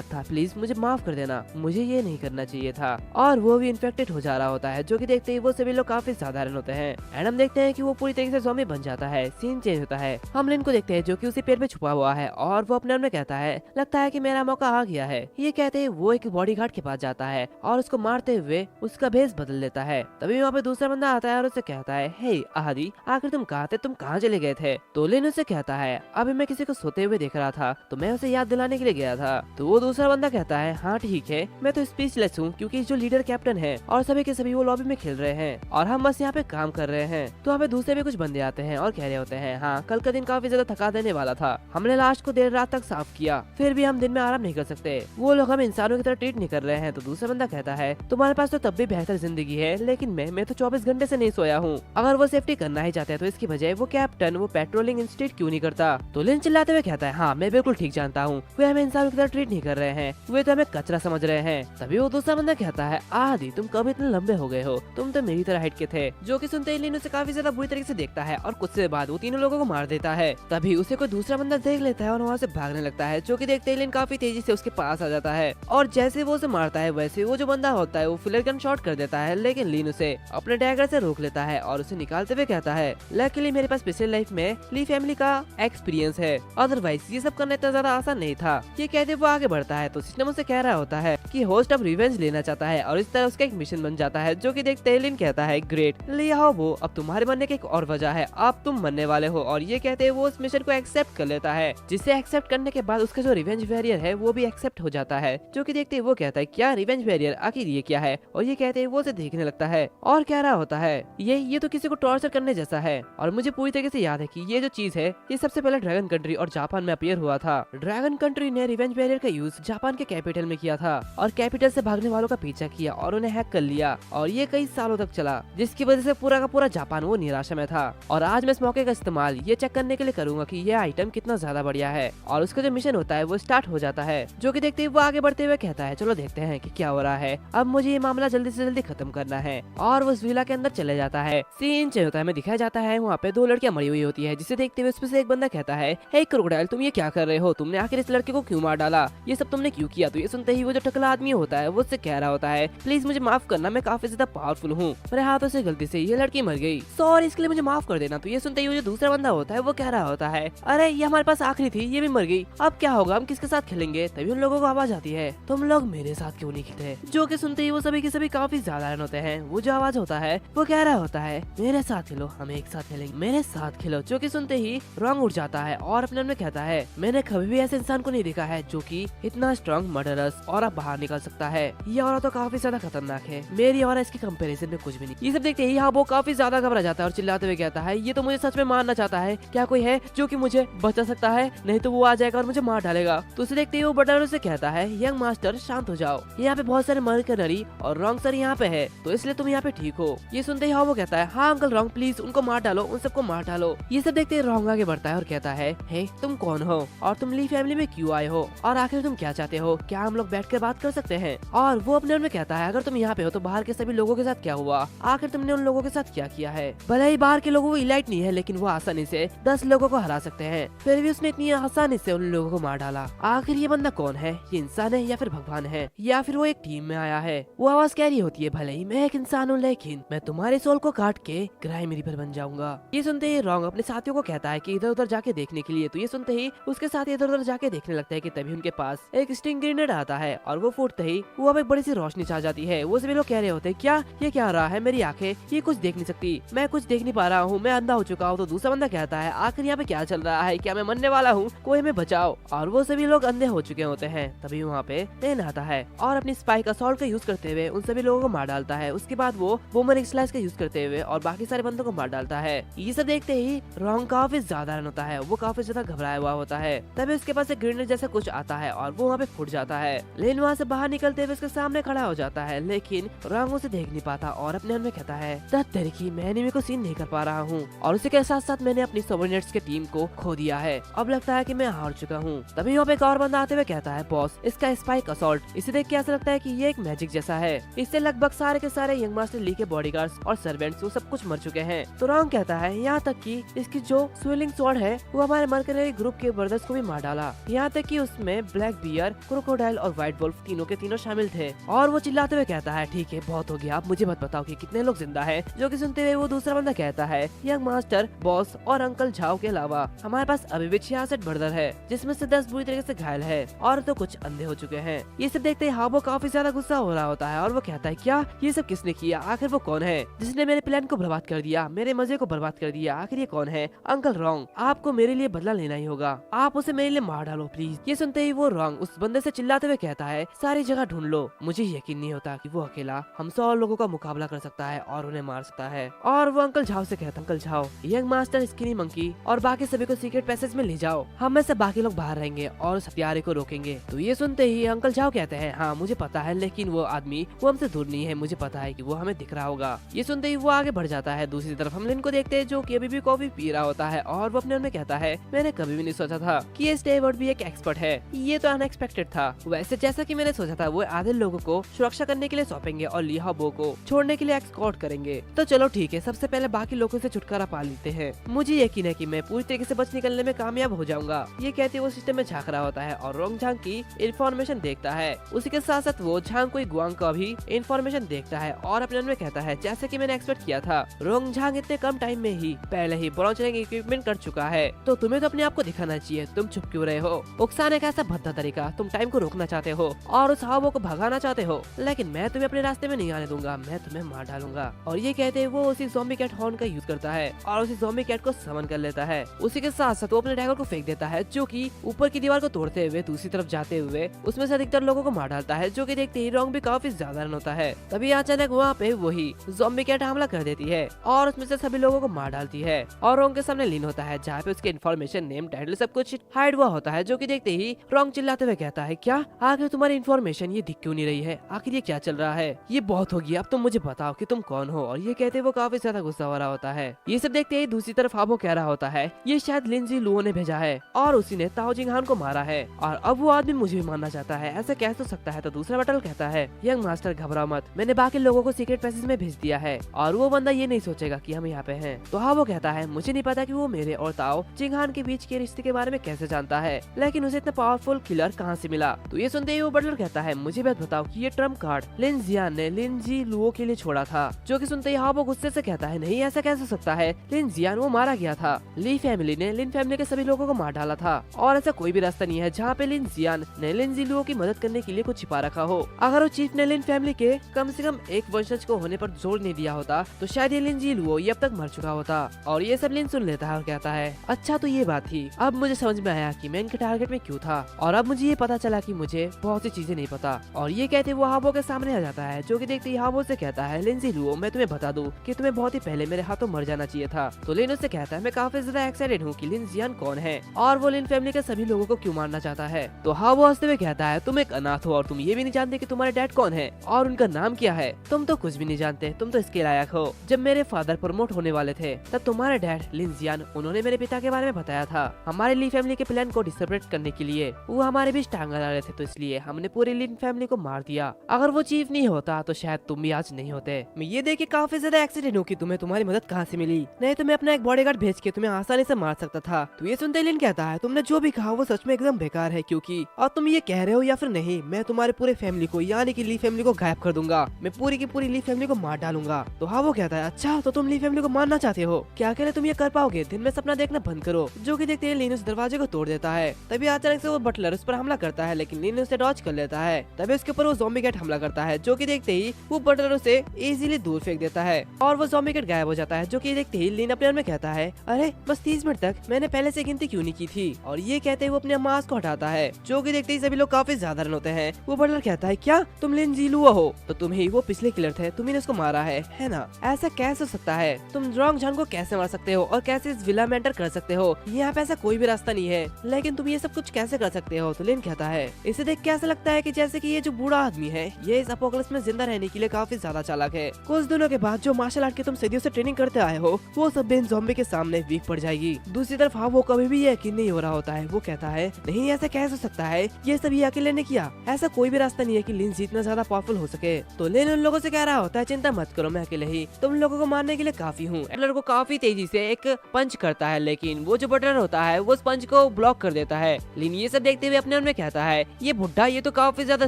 था, प्लीज मुझे माफ कर देना, मुझे ये नहीं करना चाहिए था। और वो भी इन्फेक्टेड हो जा रहा होता है, जो कि देखते ही वो सभी लोग काफी साधारण होते हैं। एंड हम देखते हैं कि वो पूरी तरीके से ज़ॉम्बी बन जाता है। सीन चेंज होता है, हम लिन को देखते हैं जो कि उसी पेड़ में छुपा हुआ है और वो अपने आप में कहता है लगता है कि मेरा मौका आ गया है। ये कहते ही वो एक बॉडीगार्ड के पास जाता है और उसको मारते हुए उसका भेष बदल लेता है। तभी वहाँ पे दूसरा बंदा आता है और उसे कहता है हे आदि आखिर तुम कहाँ थे, तुम कहाँ चले गए थे। तो लिन उसे कहता है अभी मैं किसी को सोते हुए देख रहा था तो मैं उसे याद दिलाने के लिए गया था। तो वो दूसरा बंदा कहता है हाँ ठीक है, मैं तो स्पीचलेस हूँ क्योंकि जो लीडर कैप्टन है और सभी के सभी वो लॉबी में खेल रहे हैं और हम बस यहाँ पे काम कर रहे हैं। तो हमें दूसरे भी कुछ बंदे आते हैं और कह रहे होते हैं हाँ कल का दिन काफी ज्यादा थका देने वाला था, हमने लाश को देर रात तक साफ किया, फिर भी हम दिन में आराम नहीं कर सकते, वो लोग हमें इंसानों की तरह ट्रीट नहीं कर रहे हैं। तो दूसरा बंदा कहता है तुम्हारे पास तो तब भी बेहतर जिंदगी है, लेकिन मैं तो 24 घंटे से नहीं सोया हूँ, अगर वो सेफ्टी करना ही चाहते हैं तो इसकी बजाय वो कैप्टन वो पेट्रोलिंग इंस्टीट्यूट क्यों नहीं करता। तो लिन चिल्लाते हुए कहता है हाँ मैं बिल्कुल ठीक जानता हूँ, वे हमें इंसानों की तरह ट्रीट नहीं कर रहे हैं, वे तो हमें कचरा समझ रहे हैं। तभी वो दूसरा बंदा कहता है आदि तुम कब इतने लंबे हो गए हो, तुम तो मेरी तरह हाइट के थे। जो कि सुनते ही लिन उसे काफी ज्यादा बुरी तरीके से देखता है और कुछ देर बाद वो तीनों लोगों को मार देता है। तभी उसे कोई दूसरा बंदा देख लेता है और वहाँ से भागने लगता है। जो कि देखते ही लिन काफी तेजी से उसके पास आ जाता है और जैसे वो उसे मारता है वैसे वो जो बंदा होता है वो फ्लेयर गन शॉट कर देता है, लेकिन लिन उसे अपने डैगर से रोक लेता है और उसे निकालते हुए कहता है लकीली मेरे पास पिछले लाइफ में ली फैमिली का एक्सपीरियंस है, अदरवाइज ये सब करना इतना ज्यादा आसान नहीं था। ये कहते वो आगे बढ़ता है तो सिस्टम उसे कह रहा होता है कि होस्ट अब रिवेंज लेना चाहता है और इस तरह उसका एक मिशन बन जाता है। जो कि देखते ही लिन कहता है ग्रेट लिया हो वो, अब तुम्हारे मरने की एक और वजह है, अब तुम मरने वाले हो। और ये कहते वो उस मिशन को एक्सेप्ट कर लेता है, जिसे एक्सेप्ट करने के बाद उसका जो रिवेंज वॉरियर है वो भी एक्सेप्ट हो जाता है। जो कि देखते वो कहता है क्या रिवेंज वॉरियर, आखिर ये क्या है। है और ये कहते ही वो उसे देखने लगता है और कह रहा होता है ये तो किसी को टॉर्चर करने जैसा है। और मुझे पूरी तरीके से याद है कि ये जो चीज है ये सबसे पहले ड्रैगन कंट्री और जापान में अपीयर हुआ था। ड्रैगन कंट्री ने रिवेंज बैरियर का यूज जापान के कैपिटल में किया था और कैपिटल से भागने वालों का पीछा किया और उन्हें हैक कर लिया और ये कई सालों तक चला, जिसकी वजह से पूरा का पूरा जापान वो निराशा में था। और आज मैं इस मौके का इस्तेमाल ये चेक करने के लिए करूंगा कि ये आइटम कितना ज्यादा बढ़िया है। और उसका जो मिशन होता है वो स्टार्ट हो जाता है, जो कि देखते ही वो आगे बढ़ते हुए कहता है चलो देखते हैं कि क्या हो रहा है, अब मुझे ये मामला जल्दी से जल्दी खत्म करना है। और वो उस विला के अंदर चले जाता है। सीन चेंज होता है, हमें दिखाया जाता है वहाँ पे दो लड़कियां मरी हुई होती है, जिसे देखते हुए उसमें से एक बंदा कहता है हे क्रोकोडाइल तुम ये क्या कर रहे हो, तुमने आखिर इस लड़के को क्यों मार डाला, ये सब तुमने क्यों किया। तो ये सुनते ही वो जो टकला आदमी होता है वो उससे कह रहा होता है प्लीज मुझे माफ करना, मैं काफी ज्यादा पावरफुल हूँ, मेरे हाथों से गलती से ये लड़की मर गई, सॉरी इसके लिए मुझे माफ कर देना। तो ये सुनते ही वो जो दूसरा बंदा होता है वो कह रहा होता है अरे ये हमारे पास आखिरी थी, ये भी मर गई, अब क्या होगा, हम किसके साथ खेलेंगे। तभी उन लोगों को आवाज आती है तुम लोग मेरे साथ क्यों नहीं खेलते, जो कि सुनते ही वो सभी के सभी काफी ज्यादा हैरान होते हैं। वो जो आवाज होता है वो कह रहा होता है मेरे साथ खेलो, हम एक साथ खेलेंगे, मेरे साथ खेलो। जो कि सुनते ही रॉन्ग उठ जाता है और अपने मन में कहता है मैंने कभी भी ऐसे इंसान को नहीं देखा है जो कि इतना स्ट्रॉन्ग मर्डरस और अब बाहर निकल सकता है, ये औरत तो काफी ज्यादा खतरनाक है, मेरी और इसकी कंपैरिजन में कुछ भी नहीं। ये सब देखते ही वो काफी ज्यादा घबरा जाता है और चिल्लाते हुए कहता है ये तो मुझे सच में मारना चाहता है, क्या कोई है जो कि मुझे बचा सकता है, नहीं तो वो आ जाएगा और मुझे मार डालेगा। तो उसे देखते ही वो बटलर से कहता है यंग मास्टर शांत हो जाओ, यहाँ पे बहुत सारे मर्कनरी और रॉन्ग सर यहाँ पे है, तो इसलिए तुम यहाँ पे ठीक हो। ये सुनते ही वो कहता है हाँ अंकल रॉन्ग प्लीज उनको मार डालो, उन सबको मार डालो। ये सब देखते ही रॉन्ग आगे बढ़ता है और कहता है हे तुम कौन हो और तुम ली फैमिली में क्यों आए हो और आखिर तुम क्या चाहते हो, क्या हम लोग बैठ कर बात कर सकते हैं। और वो अपने मन में कहता है अगर तुम यहाँ पे हो तो बाहर के सभी लोगों के साथ क्या हुआ, आखिर तुमने उन लोगों के साथ क्या किया है। भले ही बाहर के लोगों को इलाइट नहीं है लेकिन वो आसानी से 10 लोगों को हरा सकते हैं, फिर भी उसने इतनी आसानी से उन लोगों को मार डाला। आखिर ये बंदा कौन है, ये इंसान है या फिर भगवान है या फिर वो एक टीम में आया है। वो आवाज कह रही होती है भले ही मैं एक इंसान हूँ लेकिन मैं तुम्हारे सोल को काट के क्राइम रिवर बन जाऊंगा। ये सुनते ही रॉन्ग अपने साथियों को कहता है कि इधर उधर जाके देखने के लिए। तो ये सुनते ही उसके साथ इधर उधर जाके देखने लगता है कि तभी उनके पास एक स्टिंग ग्रेनेड आता है और वो फूटते ही वो अब एक बड़ी सी रोशनी छा जाती है। वो सभी लोग कह रहे होते हैं क्या ये क्या हो रहा है, मेरी आंखें ये कुछ देख नहीं सकती, मैं कुछ देख नहीं पा रहा हूँ, मैं अंधा हो चुका हूँ। तो दूसरा बंदा कहता है आखिर यहाँ पे क्या चल रहा है, क्या मैं मरने वाला हूँ, कोई हमें बचाओ। और वो सभी लोग अंधे हो चुके होते हैं। तभी वहाँ पे टेन आता है और अपनी स्पाइक असॉल्ट का यूज करते हुए उन सभी लोगों को मार डालता है। उसके बाद वो बूमर स्लाइस का यूज करते हुए और बाकी सारे बंदों को मार डालता है। ये सब देखते ही रॉन्ग काफी ज्यादा रन होता है, वो काफी ज्यादा घबराया हुआ होता है। तभी उसके पास एक ग्रेनेड जैसा कुछ आता है और वो वहाँ पे फूट जाता है। लेकिन वहाँ से बाहर निकलते हुए उसके सामने खड़ा हो जाता है, लेकिन रॉन्ग उसे देख नहीं पाता और अपने मन में कहता है तरीकी मैं एनिमी को सीन नहीं कर पा रहा हूँ और उसी के साथ साथ मैंने अपनी सबऑर्डिनेट्स के टीम को खो दिया है, अब लगता है कि मैं हार चुका हूँ। तभी वहाँ पे एक और बंदा आते हुए कहता है बॉस इसका स्पाइक असॉल्ट, इसे देख के ऐसा लगता है कि ये एक मैजिक जैसा है, इससे लगभग सारे के सारे यंग मास्टर ली के बॉडीगार्ड्स और सर्वेंट्स वो सब कुछ मर चुके हैं। तो रॉन्ग कहता है यहाँ तक कि इसकी जो स्विलिंग स्वॉर्ड है वो हमारे मर्कनरी ग्रुप के ब्रदर्स को भी मार डाला, यहाँ तक कि उसमें ब्लैक बियर, क्रोकोडाइल और व्हाइट वुल्फ तीनों के तीनों शामिल थे। और वो चिल्लाते हुए कहता है ठीक है बहुत हो गया, आप मुझे मत बताओ कि कितने लोग जिंदा है। जो कि सुनते हुए वो दूसरा बंदा कहता है यंग मास्टर, बॉस और अंकल झाओ के अलावा हमारे पास अभी भी 66 ब्रदर है, जिसमें से 10 बुरी तरीके से घायल है और तो कुछ अंधे हो चुके हैं। ये सब देखते ही हाबो काफी ज्यादा गुस्सा हो रहा होता है और वो कहता है क्या ये सब किसने किया, आखिर वो कौन है जिसने मेरे प्लान को बर्बाद कर दिया, मेरे मजे को बर्बाद कर दिया, आखिर ये कौन है। अंकल रॉन्ग आपको मेरे लिए बदला लेना ही होगा, आप उसे मेरे लिए मार डालो प्लीज। ये सुनते ही वो रॉन्ग उस बंदे से चिल्लाते हुए कहता है सारी जगह ढूंढ लो, मुझे यकीन नहीं होता कि वो अकेला हम 100 लोगों का मुकाबला कर सकता है और उन्हें मार सकता है। और वो अंकल झाओ से कहता uncle Zhao young master, skinny monkey और बाकी सभी को सीक्रेट पैसेज में ले जाओ, हम में से बाकी लोग बाहर रहेंगे और उस हत्यारे को रोकेंगे। तो ये सुनते ही अंकल झाओ कहते हैं हाँ मुझे पता है, लेकिन वो आदमी वो हमसे दूर नहीं है, मुझे पता है कि वो हमें दिख रहा होगा। ये सुनते ही वो आगे बढ़ जाता है। दूसरी तरफ हम लिन को देखते हैं जो कि अभी भी कॉफी पी रहा होता है और वो अपने मन में कहता है मैंने कभी भी नहीं सोचा था कि ये स्टेवर्ड भी एक एक्सपर्ट है, ये तो अनएक्सपेक्टेड था। वैसे जैसा कि मैंने सोचा था वो आधे लोगों को सुरक्षा करने के लिए सौंपेंगे और लिहाबो को छोड़ने के लिए एस्कॉर्ट करेंगे। तो चलो ठीक है, सबसे पहले बाकी लोगों से छुटकारा पा लेते हैं, मुझे यकीन है कि मैं पूरी तरीके से बच निकलने में कामयाब हो जाऊंगा। ये कहते वो सिस्टम में झांक रहा होता है और रोंग झांग की इंफॉर्मेशन देखता है। उसी के साथ साथ वो झांग कोई गुआंग का भी इंफॉर्मेशन देखता है और अपने मन में कहता है जैसे कि मैंने एक्सपेक्ट किया था, रोंग झांग इतने कम टाइम में ही पहले ही ब्रॉन्ज रैंक इक्विपमेंट कर चुका है, तो तुम्हें तो अपने आप को दिखाना चाहिए, तुम चुप क्यों रहे हो। उकसाने का ऐसा भद्दा तरीका, तुम टाइम को रोकना चाहते हो और उस हावो को भगाना चाहते हो, लेकिन मैं तुम्हें अपने रास्ते में नहीं आने दूंगा, मैं तुम्हें मार डालूंगा। और ये कहते हैं वो उसी ज़ॉम्बी कैट हॉर्न का यूज करता है और उसी ज़ॉम्बी कैट को समन कर लेता है। उसी के साथ साथ वो अपने डैगर को फेंक देता है जो कि ऊपर की दीवार को तोड़ते हुए दूसरी तरफ जाते हुए उसमें से अधिकतर लोगों को मार डालता है। जो कि देखते ही रॉन्ग भी काफी ज्यादा रन होता है। तभी अचानक वहाँ पे वही ज़ॉम्बी कैट हमला कर देती है और उसमें से सभी लोगों को मार डालती है। और रोंग के सामने लीन होता है जहाँ पे उसके इन्फॉर्मेशन, नेम, टाइटल सब कुछ हाइड हुआ होता है, जो कि देखते ही रोंग चिल्लाते हुए कहता है, क्या आखिर तुम्हारी इन्फॉर्मेशन ये दिख क्यों नहीं रही है? आखिर ये क्या चल रहा है? ये बहुत हो गया, अब तुम मुझे बताओ कि तुम कौन हो। और ये कहते वो काफी ज्यादा गुस्सा हो रहा होता है। ये सब देखते ही दूसरी तरफ हाबो कह रहा होता है, ये शायद लिंजी लुओ ने भेजा है और उसी ने ताओ जिंग हान को मारा है और अब वो आदमी मुझे भी मारना चाहता है। ऐसा कैसे हो सकता है? तो दूसरा बटल कहता है, यंग मास्टर घबराओ मत, मैंने बाकी लोगों को सीक्रेट पैसेज में भेज दिया है और वो बंदा ये नहीं सोचेगा कि हम यहाँ पे हैं। तो हाँ, वो कहता है, मुझे नहीं पता कि वो मेरे और ताओ जिंग हान के बीच के रिश्ते के बारे में कैसे जानता है, लेकिन उसे इतना पावरफुल किलर कहाँ से मिला? तो ये सुनते ही वो बटलर कहता है, मुझे बात बताओ कि ये ट्रम्प कार्ड लिन जियान ने लिन जी लुओ के लिए छोड़ा था। जो कि सुनते ही हाबो गुस्से से कहता है, नहीं ऐसा कैसे हो सकता है? लिन जियान वो मारा गया था, ली फैमिली ने लिन फैमिली के सभी लोगों को मार डाला था और ऐसा कोई भी रास्ता नहीं है जहाँ पे लिन जियान ने लिन जी लुओ की मदद करने के लिए कुछ छिपा रखा हो। अगर वो चीफ ने लिन फैमिली के कम से कम एक वंशज को होने पर जोर नहीं दिया होता तो शायद ये लिन जी लुओ ये अब तक मर चुका होता। और ये सब लिन सुन लेता है और कहता है, अच्छा तो ये बात थी, अब मुझे समझ में आया कि मैं इनके टारगेट में क्यों था और अब मुझे ये पता चला कि मुझे बहुत सी चीजें नहीं पता। और ये कहते वो हाबो के सामने आ जाता है, जो कि देखते ही हाबो से कहता है, लिन जी लुओ मैं तुम्हें बता दूं कि तुम्हें बहुत ही पहले मेरे हाथों मर जाना चाहिए था। तो लिन उससे कहता है, मैं काफी ज्यादा एक्साइटेड हूँ कि लिन जियान कौन है और वो लिन फैमिली के सभी लोगों को क्यों मारना चाहता है। तो हाबो हंसते हुए कहता है, तुम एक अनाथ हो और तुम ये भी नहीं जानते कि तुम्हारे डैड कौन है और उनका नाम क्या है। तुम तो कुछ भी नहीं जानते, तुम तो इसके लायक हो। जब मेरे फादर प्रमोट होने वाले थे तब तुम्हारे डैड लिन जियान उन्होंने मेरे पिता के बारे में बताया था। हमारे ली फैमिली के प्लान को डिसर्बेट करने के लिए वो हमारे बीच टांग अड़ा रहे थे, तो इसलिए हमने पूरी लिन फैमिली को मार दिया। अगर वो चीफ नहीं होता तो शायद तुम भी आज नहीं होते। मैं ये देख के काफी ज्यादा एक्सीडेंट हूँ कि तुम्हें तुम्हारी मदद कहाँ से मिली, नहीं तो मैं अपना एक बॉडीगार्ड भेज के तुम्हें आसानी से मार सकता था। तो ये सुनते लिन कहता है, तुमने जो भी कहा वो सच में एकदम बेकार है, क्योंकि और तुम ये कह रहे हो या फिर नहीं, मैं तुम्हारे पूरे फैमिली को यानी कि ली फैमिली को गायब कर दूंगा, मैं पूरी की पूरी ली फैमिली को मार डालूंगा। तो हाँ, वो कहता है, अच्छा तो तुम ली फैमिली को मारना चाहते हो, क्या अकेले तुम ये कर पाओगे? दिन में सपना देखना बंद करो। जो कि देखते ही लिन उस दरवाजे को तोड़ देता है। तभी अचानक से वो बटलर उस पर हमला करता है, लेकिन लिन उसे डॉज कर लेता है। तभी उसके ऊपर वो ज़ॉम्बी कैट हमला करता है, जो कि देखते ही वो बटलर उसे इजीली दूर फेंक देता है और वो ज़ॉम्बी कैट गायब हो जाता है। जो कि देखते ही लिन अपने मन में कहता है, अरे बस 30 मिनट तक मैंने पहले से गिनती क्यों नहीं की थी। और ये कहते ही वो अपने मास्क को हटाता है, जो कि देखते ही सभी लोग काफी ज्यादा रन होते हैं। वो बटलर कहता है, क्या तुम लिन जी लुओ हो? तो तुम ही वो पिछले किलर थे, तुम ही उसको मारा है ना? ऐसा कैसे हो सकता है? तुम रोंग झान को कैसे मार सकते हो और कैसे इस विला में एंटर कर सकते हो? यहाँ पे ऐसा कोई भी रास्ता नहीं है, लेकिन तुम ये सब कुछ कैसे कर सकते हो? तो लिन कहता है, इसे देख के ऐसा लगता है कि जैसे कि ये जो बूढ़ा आदमी है ये इस अपोकलिप्स में जिंदा रहने के लिए काफी ज्यादा चालाक है। कुछ दिनों के बाद जो मार्शल आर्ट की तुम सदियों से ट्रेनिंग करते आए हो वो सब इन ज़ॉम्बी के सामने वीक पड़ जाएगी। दूसरी तरफ हाँ, वो कभी भी यकीन नहीं हो रहा होता है। वो कहता है, नहीं ऐसा कैसे हो सकता है, ये सब ये अकेले ने किया, ऐसा कोई भी रास्ता नहीं है कि लिन जितना ज्यादा पावरफुल हो सके। तो लिन उन लोगों से कह रहा होता है, चिंता मत करो, मैं अकेले ही तुम लोगों को मारने के लिए काफी हूँ। बटलर को काफी तेजी से एक पंच करता है, लेकिन वो जो बटलर होता है वो उस पंच को ब्लॉक कर देता है। लिन ये सब देखते हुए अपने मन में कहता है, ये बुढ़ा ये तो काफी ज्यादा